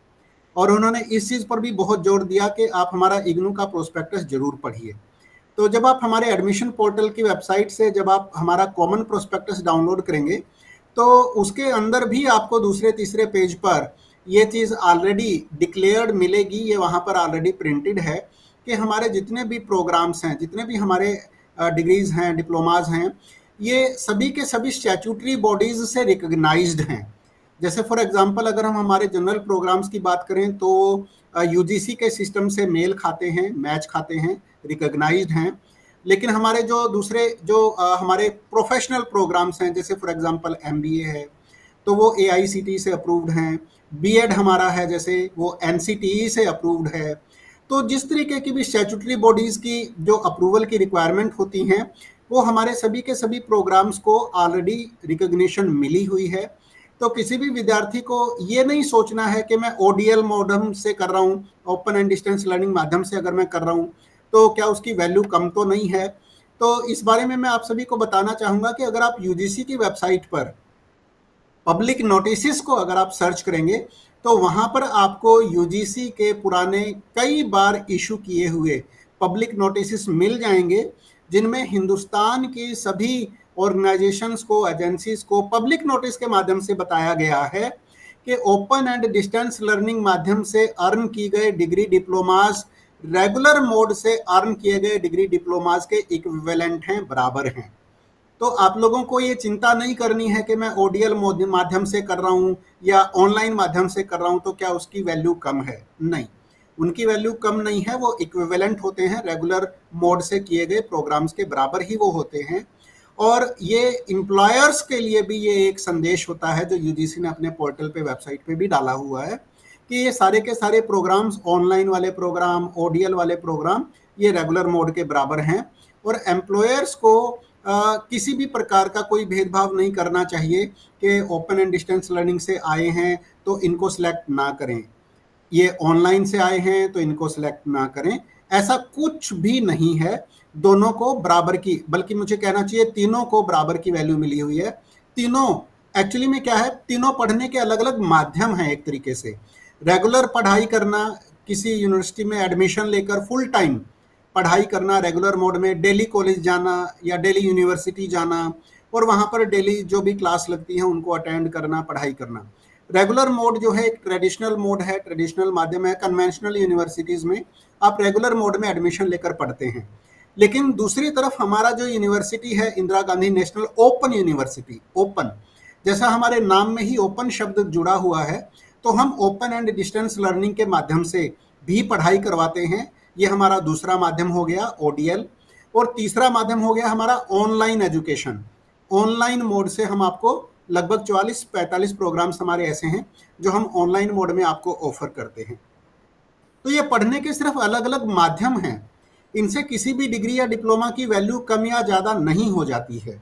और उन्होंने इस चीज़ पर भी बहुत जोर दिया कि आप हमारा इग्नू का प्रोस्पेक्टस जरूर पढ़िए। तो जब आप हमारे एडमिशन पोर्टल की वेबसाइट से जब आप हमारा कॉमन प्रोस्पेक्टस डाउनलोड करेंगे, तो उसके अंदर भी आपको दूसरे तीसरे पेज पर ये चीज़ ऑलरेडी डिक्लेयर्ड मिलेगी। ये वहाँ पर ऑलरेडी प्रिंटेड है कि हमारे जितने भी प्रोग्राम्स हैं, जितने भी हमारे डिग्रीज़ हैं, डिप्लोमाज हैं, ये सभी के सभी स्टैट्यूटरी बॉडीज़ से रिकग्नाइज्ड हैं। जैसे फॉर एग्जांपल अगर हम हमारे जनरल प्रोग्राम्स की बात करें तो यूजीसी के सिस्टम से मेल खाते हैं, मैच खाते हैं, रिकग्नाइज्ड हैं। लेकिन हमारे जो दूसरे जो हमारे प्रोफेशनल प्रोग्राम्स हैं, जैसे फॉर एग्जांपल एमबीए है, तो वो एआईसीटीई से अप्रूव्ड हैं। बीएड हमारा है जैसे, वो एनसीटीई से अप्रूव्ड है। तो जिस तरीके की भी स्टैट्यूटरी बॉडीज़ की जो अप्रूवल की रिक्वायरमेंट होती हैं, वो हमारे सभी के सभी प्रोग्राम्स को ऑलरेडी रिकग्निशन मिली हुई है। तो किसी भी विद्यार्थी को ये नहीं सोचना है कि मैं ओडीएल माध्यम से कर रहा हूँ, ओपन एंड डिस्टेंस लर्निंग माध्यम से अगर मैं कर रहा हूँ तो क्या उसकी वैल्यू कम तो नहीं है। तो इस बारे में मैं आप सभी को बताना चाहूँगा कि अगर आप यूजीसी की वेबसाइट पर पब्लिक नोटिस को अगर आप सर्च करेंगे तो वहाँ पर आपको यूजीसी के पुराने कई बार इशू किए हुए पब्लिक नोटिस मिल जाएंगे, जिनमें हिंदुस्तान की सभी ऑर्गेनाइजेशंस को, एजेंसीज को पब्लिक नोटिस के माध्यम से बताया गया है कि ओपन एंड डिस्टेंस लर्निंग माध्यम से अर्न की गए डिग्री डिप्लोमाज रेगुलर मोड से अर्न किए गए डिग्री डिप्लोमाज के इक्विवेलेंट हैं, बराबर हैं। तो आप लोगों को ये चिंता नहीं करनी है कि मैं ओडीएल माध्यम से कर रहा हूँ या ऑनलाइन माध्यम से कर रहा हूँ तो क्या उसकी वैल्यू कम है। नहीं, उनकी वैल्यू कम नहीं है, वो इक्विवेलेंट होते हैं, रेगुलर मोड से किए गए प्रोग्राम्स के बराबर ही वो होते हैं। और ये एम्प्लॉयर्स के लिए भी ये एक संदेश होता है जो यूजीसी ने अपने पोर्टल पे, वेबसाइट पे भी डाला हुआ है कि ये सारे के सारे प्रोग्राम्स, ऑनलाइन वाले प्रोग्राम, ओडीएल वाले प्रोग्राम, ये रेगुलर मोड के बराबर हैं। और एम्प्लॉयर्स को किसी भी प्रकार का कोई भेदभाव नहीं करना चाहिए कि ओपन एंड डिस्टेंस लर्निंग से आए हैं तो इनको सिलेक्ट ना करें, ये ऑनलाइन से आए हैं तो इनको सिलेक्ट ना करें। ऐसा कुछ भी नहीं है, दोनों को बराबर की, बल्कि मुझे कहना चाहिए तीनों को बराबर की वैल्यू मिली हुई है। तीनों एक्चुअली में क्या है, तीनों पढ़ने के अलग अलग माध्यम हैं। एक तरीके से रेगुलर पढ़ाई करना, किसी यूनिवर्सिटी में एडमिशन लेकर फुल टाइम पढ़ाई करना, रेगुलर मोड में डेली कॉलेज जाना या डेली यूनिवर्सिटी जाना और वहाँ पर डेली जो भी क्लास लगती है उनको अटेंड करना, पढ़ाई करना। रेगुलर मोड जो है एक ट्रेडिशनल मोड है, ट्रेडिशनल माध्यम है। कन्वेंशनल यूनिवर्सिटीज़ में आप रेगुलर मोड में एडमिशन लेकर पढ़ते हैं। लेकिन दूसरी तरफ हमारा जो यूनिवर्सिटी है, Indira Gandhi national open university, open जैसा हमारे नाम में ही ओपन शब्द जुड़ा हुआ है, तो हम ओपन एंड डिस्टेंस लर्निंग के माध्यम से भी पढ़ाई करवाते हैं। ये हमारा दूसरा माध्यम हो गया ओडीएल। और तीसरा माध्यम हो गया हमारा ऑनलाइन एजुकेशन। ऑनलाइन मोड से हम आपको लगभग 44-45 प्रोग्राम्स हमारे ऐसे हैं जो हम ऑनलाइन मोड में आपको ऑफर करते हैं। तो ये पढ़ने के सिर्फ अलग अलग माध्यम हैं, इनसे किसी भी डिग्री या डिप्लोमा की वैल्यू कम या ज़्यादा नहीं हो जाती है।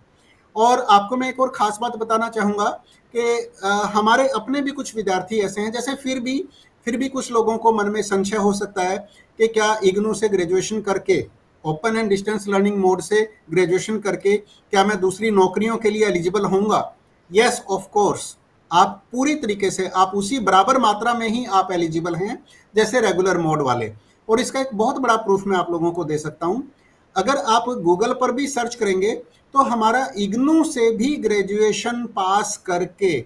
और आपको मैं एक और ख़ास बात बताना चाहूँगा कि हमारे अपने भी कुछ विद्यार्थी ऐसे हैं, जैसे फिर भी कुछ लोगों को मन में संशय हो सकता है कि क्या इग्नू से ग्रेजुएशन करके, open and distance learning mode से ग्रेजुएशन करके क्या मैं दूसरी नौकरियों के लिए एलिजिबल होऊंगा? यस, ऑफ कोर्स, आप पूरी तरीके से, आप उसी बराबर मात्रा में ही आप एलिजिबल हैं जैसे रेगुलर मोड वाले। और इसका एक बहुत बड़ा प्रूफ मैं आप लोगों को दे सकता हूं। अगर आप गूगल पर भी सर्च करेंगे तो हमारा इग्नू से भी ग्रेजुएशन पास करके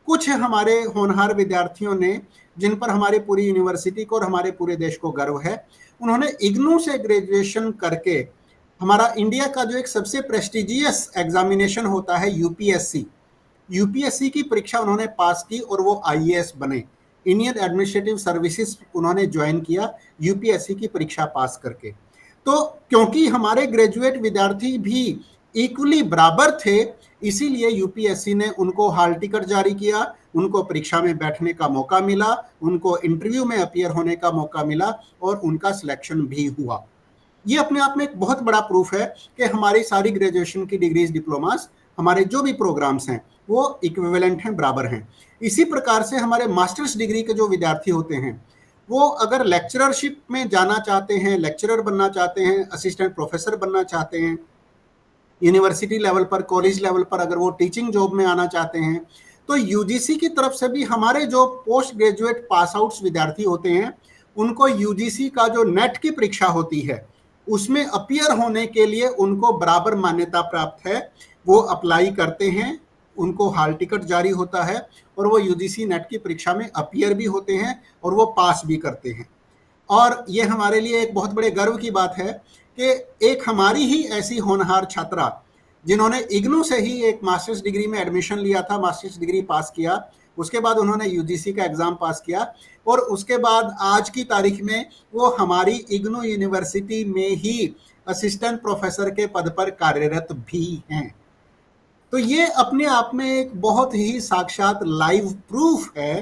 कुछ हमारे होनहार विद्यार्थियों ने, जिन पर हमारी पूरी यूनिवर्सिटी को और हमारे पूरे देश को गर्व है, उन्होंने इग्नू से ग्रेजुएशन करके हमारा इंडिया का जो एक सबसे प्रेस्टिजियस एग्जामिनेशन होता है यूपीएससी की परीक्षा उन्होंने पास की और वो आईएएस बने। इंडियन एडमिनिस्ट्रेटिव सर्विसेज उन्होंने ज्वाइन किया यूपीएससी की परीक्षा पास करके। तो क्योंकि हमारे ग्रेजुएट विद्यार्थी भी इक्वली बराबर थे, इसीलिए यूपीएससी ने उनको हॉल टिकट जारी किया, उनको परीक्षा में बैठने का मौका मिला, उनको इंटरव्यू में अपीयर होने का मौका मिला और उनका सिलेक्शन भी हुआ। ये अपने आप में एक बहुत बड़ा प्रूफ है कि हमारी सारी ग्रेजुएशन की डिग्रीज, डिप्लोमास, हमारे जो भी प्रोग्राम्स हैं वो इक्विवेलेंट हैं, बराबर हैं। इसी प्रकार से हमारे मास्टर्स डिग्री के जो विद्यार्थी होते हैं वो अगर लेक्चररशिप में जाना चाहते हैं, लेक्चरर बनना चाहते हैं, असिस्टेंट प्रोफेसर बनना चाहते हैं, यूनिवर्सिटी लेवल पर, कॉलेज लेवल पर अगर वो टीचिंग जॉब में आना चाहते हैं, तो यूजीसी की तरफ से भी हमारे जो पोस्ट ग्रेजुएट पास आउट्स विद्यार्थी होते हैं उनको यूजीसी का जो नेट की परीक्षा होती है उसमें अपीयर होने के लिए उनको बराबर मान्यता प्राप्त है। वो अप्लाई करते हैं, उनको हॉल टिकट जारी होता है और वो यूजीसी नेट की परीक्षा में अपीयर भी होते हैं और वो पास भी करते हैं। और ये हमारे लिए एक बहुत बड़े गर्व की बात है कि एक हमारी ही ऐसी होनहार छात्रा जिन्होंने इग्नू से ही एक मास्टर्स डिग्री में एडमिशन लिया था, मास्टर्स डिग्री पास किया, उसके बाद उन्होंने यूजीसी का एग्जाम पास किया और उसके बाद आज की तारीख में वो हमारी इग्नू यूनिवर्सिटी में ही असिस्टेंट प्रोफेसर के पद पर कार्यरत भी हैं। तो ये अपने आप में एक बहुत ही साक्षात लाइव प्रूफ है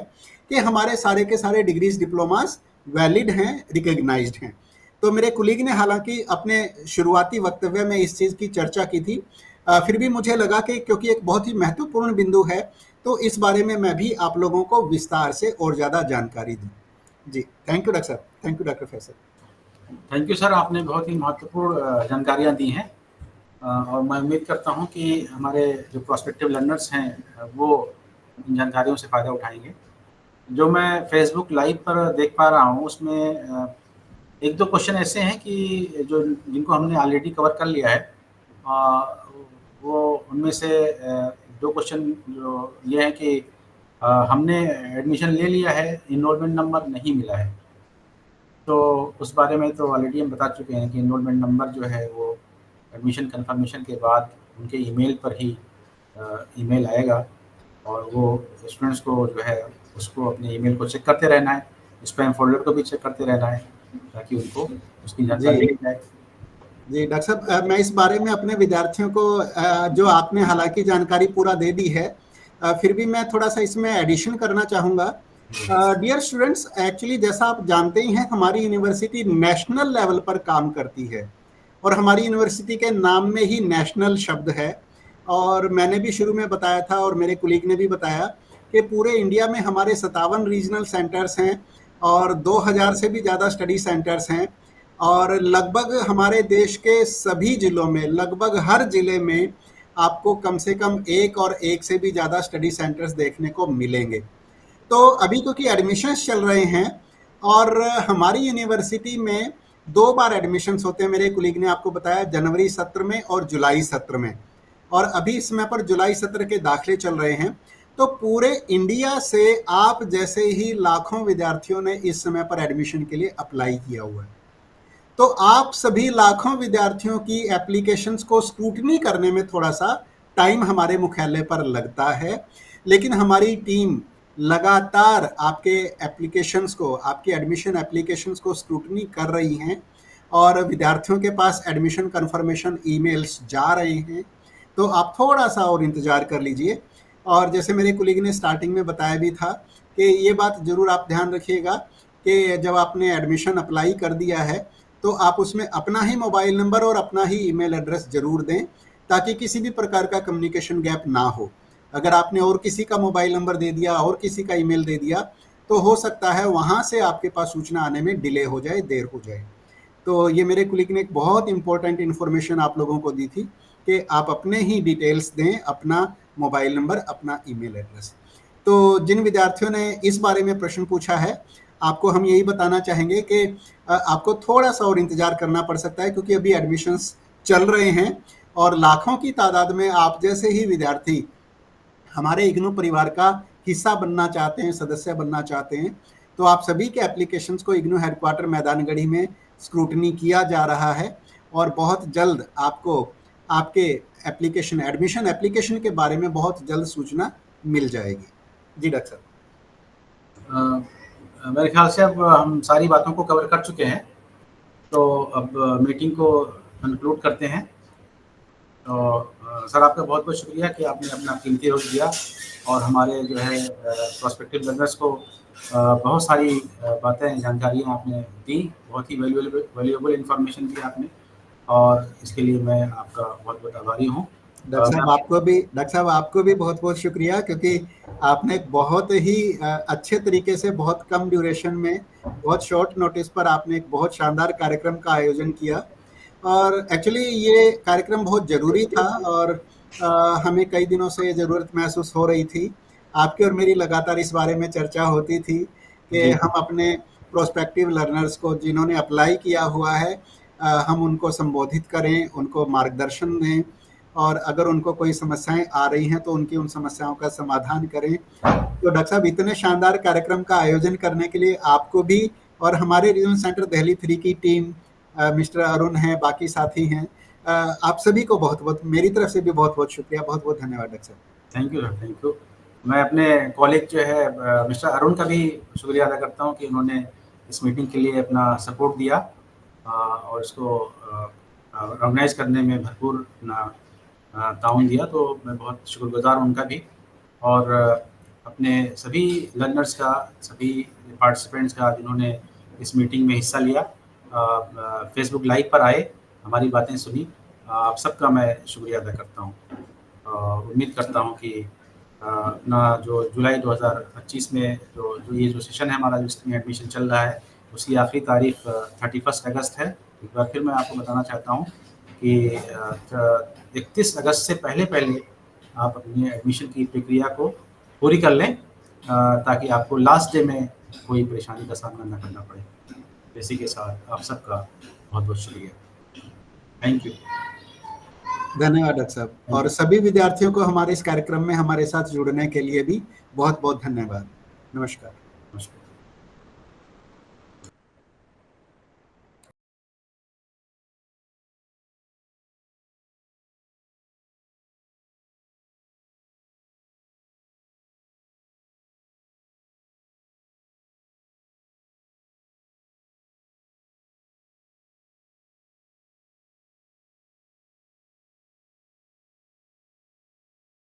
कि हमारे सारे के सारे डिग्रीज, डिप्लोमास वैलिड हैं, रिकॉग्नाइज्ड हैं। तो मेरे कुलीग ने हालांकि अपने शुरुआती वक्तव्य में इस चीज़ की चर्चा की थी, फिर भी मुझे लगा कि क्योंकि एक बहुत ही महत्वपूर्ण बिंदु है तो इस बारे में मैं भी आप लोगों को विस्तार से और ज़्यादा जानकारी दूँ। जी, थैंक यू डॉक्टर साहब, thank you doctor Faisal. Thank you sir, आपने बहुत ही महत्वपूर्ण जानकारियाँ दी हैं और मैं उम्मीद करता हूं कि हमारे जो प्रोस्पेक्टिव लर्नर्स हैं वो इन जानकारियों से फ़ायदा उठाएंगे। जो मैं फेसबुक लाइव पर देख पा रहा हूं उसमें एक दो क्वेश्चन ऐसे हैं कि जिनको हमने ऑलरेडी कवर कर लिया है। वो उनमें से दो क्वेश्चन जो ये है कि हमने एडमिशन ले लिया है, इनरोलमेंट नंबर नहीं मिला है, तो उस बारे में तो ऑलरेडी हम बता चुके हैं कि इनरोलमेंट नंबर जो है वो एडमिशन कंफर्मेशन के बाद उनके ईमेल पर ही ईमेल आएगा और वो स्टूडेंट्स को जो है उसको अपने ईमेल को चेक करते रहना है, स्पैम फोल्डर को भी चेक करते रहना है ताकि उनको उसकी जानकारी मिल जाए। जी डॉक्टर साहब, मैं इस बारे में अपने विद्यार्थियों को, जो आपने हालांकि जानकारी पूरा दे दी है, फिर भी मैं थोड़ा सा इसमें एडिशन करना चाहूँगा। डियर स्टूडेंट्स, एक्चुअली जैसा आप जानते ही हैं हमारी यूनिवर्सिटी नेशनल लेवल पर काम करती है और हमारी यूनिवर्सिटी के नाम में ही नेशनल शब्द है। और मैंने भी शुरू में बताया था और मेरे कुलीग ने भी बताया कि पूरे इंडिया में हमारे 57 रीजनल सेंटर्स हैं और 2000 से भी ज़्यादा स्टडी सेंटर्स हैं और लगभग हमारे देश के सभी ज़िलों में, लगभग हर ज़िले में आपको कम से कम एक और एक से भी ज़्यादा स्टडी सेंटर्स देखने को मिलेंगे। तो अभी क्योंकि एडमिशन्स चल रहे हैं और हमारी यूनिवर्सिटी में 2 बार एडमिशन्स होते हैं, मेरे कुलीग ने आपको बताया, जनवरी सत्र में और जुलाई सत्र में, और अभी इस समय पर जुलाई सत्र के दाखिले चल रहे हैं। तो पूरे इंडिया से आप जैसे ही लाखों विद्यार्थियों ने इस समय पर एडमिशन के लिए अप्लाई किया हुआ है। तो आप सभी लाखों विद्यार्थियों की एप्लीकेशंस को स्क्रूटनी करने में थोड़ा सा टाइम हमारे मुख्यालय पर लगता है, लेकिन हमारी टीम लगातार आपके एप्लीकेशंस को, आपके एडमिशन एप्लीकेशंस को स्क्रूटनी कर रही हैं और विद्यार्थियों के पास एडमिशन कन्फर्मेशन ईमेल्स जा रहे हैं, तो आप थोड़ा सा और इंतज़ार कर लीजिए। और जैसे मेरे कुलीग ने स्टार्टिंग में बताया भी था कि ये बात ज़रूर आप ध्यान रखिएगा कि जब आपने एडमिशन अप्लाई कर दिया है तो आप उसमें अपना ही मोबाइल नंबर और अपना ही ईमेल एड्रेस ज़रूर दें, ताकि किसी भी प्रकार का कम्युनिकेशन गैप ना हो। अगर आपने और किसी का मोबाइल नंबर दे दिया और किसी का ईमेल दे दिया तो हो सकता है वहाँ से आपके पास सूचना आने में डिले हो जाए, देर हो जाए। तो ये मेरे कुलीग ने एक बहुत इंपॉर्टेंट इन्फॉर्मेशन आप लोगों को दी थी कि आप अपने ही डिटेल्स दें, अपना मोबाइल नंबर, अपना ईमेल एड्रेस। तो जिन विद्यार्थियों ने इस बारे में प्रश्न पूछा है, आपको हम यही बताना चाहेंगे कि आपको थोड़ा सा और इंतज़ार करना पड़ सकता है, क्योंकि अभी एडमिशन्स चल रहे हैं और लाखों की तादाद में आप जैसे ही विद्यार्थी हमारे इग्नू परिवार का हिस्सा बनना चाहते हैं, सदस्य बनना चाहते हैं, तो आप सभी के एप्लीकेशंस को इग्नू हेडक्वार्टर मैदानगढ़ी में स्क्रूटनी किया जा रहा है और बहुत जल्द आपको आपके एप्लीकेशन, एडमिशन एप्लीकेशन के बारे में बहुत जल्द सूचना मिल जाएगी। जी डॉक्टर साहब। मेरे ख्याल से अब हम सारी बातों को कवर कर चुके हैं, तो अब मीटिंग को कंक्लूड करते हैं। तो सर, आपका बहुत बहुत शुक्रिया कि आपने अपना कीमती वक्त दिया और हमारे जो है प्रोस्पेक्टिव लर्नर्स को बहुत सारी बातें, जानकारियाँ आपने दी, बहुत ही वैल्यूएबल इंफॉर्मेशन दी आपने, और इसके लिए मैं आपका बहुत बहुत आभारी हूँ। डॉक्टर साहब आपको भी बहुत बहुत शुक्रिया, क्योंकि आपने बहुत ही अच्छे तरीके से, बहुत कम ड्यूरेशन में, बहुत शॉर्ट नोटिस पर आपने एक बहुत शानदार कार्यक्रम का आयोजन किया। और एक्चुअली ये कार्यक्रम बहुत ज़रूरी था और हमें कई दिनों से ज़रूरत महसूस हो रही थी। आपकी और मेरी लगातार इस बारे में चर्चा होती थी कि हम अपने प्रोस्पेक्टिव लर्नर्स को, जिन्होंने अप्लाई किया हुआ है, हम उनको संबोधित करें, उनको मार्गदर्शन दें, और अगर उनको कोई समस्याएं आ रही हैं तो उनकी उन समस्याओं का समाधान करें। तो डॉक्टर साहब, इतने शानदार कार्यक्रम का आयोजन करने के लिए आपको भी और हमारे रीजनल सेंटर दिल्ली 3 की टीम, मिस्टर अरुण हैं, बाकी साथी हैं, आप सभी को बहुत बहुत मेरी तरफ से भी बहुत बहुत शुक्रिया, बहुत बहुत धन्यवाद डॉक्टर साहब। Thank you sir, thank you. मैं अपने कॉलेज जो है मिस्टर अरुण का भी शुक्रिया अदा करता हूँ कि उन्होंने इस मीटिंग के लिए अपना सपोर्ट दिया और इसको ऑर्गेनाइज करने में भरपूर अपना ताउन दिया। तो मैं बहुत शुक्रगुजार हूँ उनका भी, और अपने सभी लर्नर्स का, सभी पार्टिसिपेंट्स का जिन्होंने इस मीटिंग में हिस्सा लिया, फेसबुक लाइव पर आए, हमारी बातें सुनी, आप सबका मैं शुक्रिया अदा करता हूँ। उम्मीद करता हूँ कि अपना जो जुलाई 2025 में जो सेशन है हमारा, जिसमें एडमिशन चल रहा है, उसकी आखिरी तारीख 31 अगस्त है। एक बार फिर मैं आपको बताना चाहता हूँ कि 31 अगस्त से पहले आप अपनी एडमिशन की प्रक्रिया को पूरी कर लें, ताकि आपको लास्ट डे में कोई परेशानी का सामना न करना पड़े। इसी के साथ आप सबका बहुत बहुत शुक्रिया। Thank you. धन्यवाद डॉक्टर साहब, और सभी विद्यार्थियों को हमारे इस कार्यक्रम में हमारे साथ जुड़ने के लिए भी बहुत बहुत धन्यवाद। नमस्कार।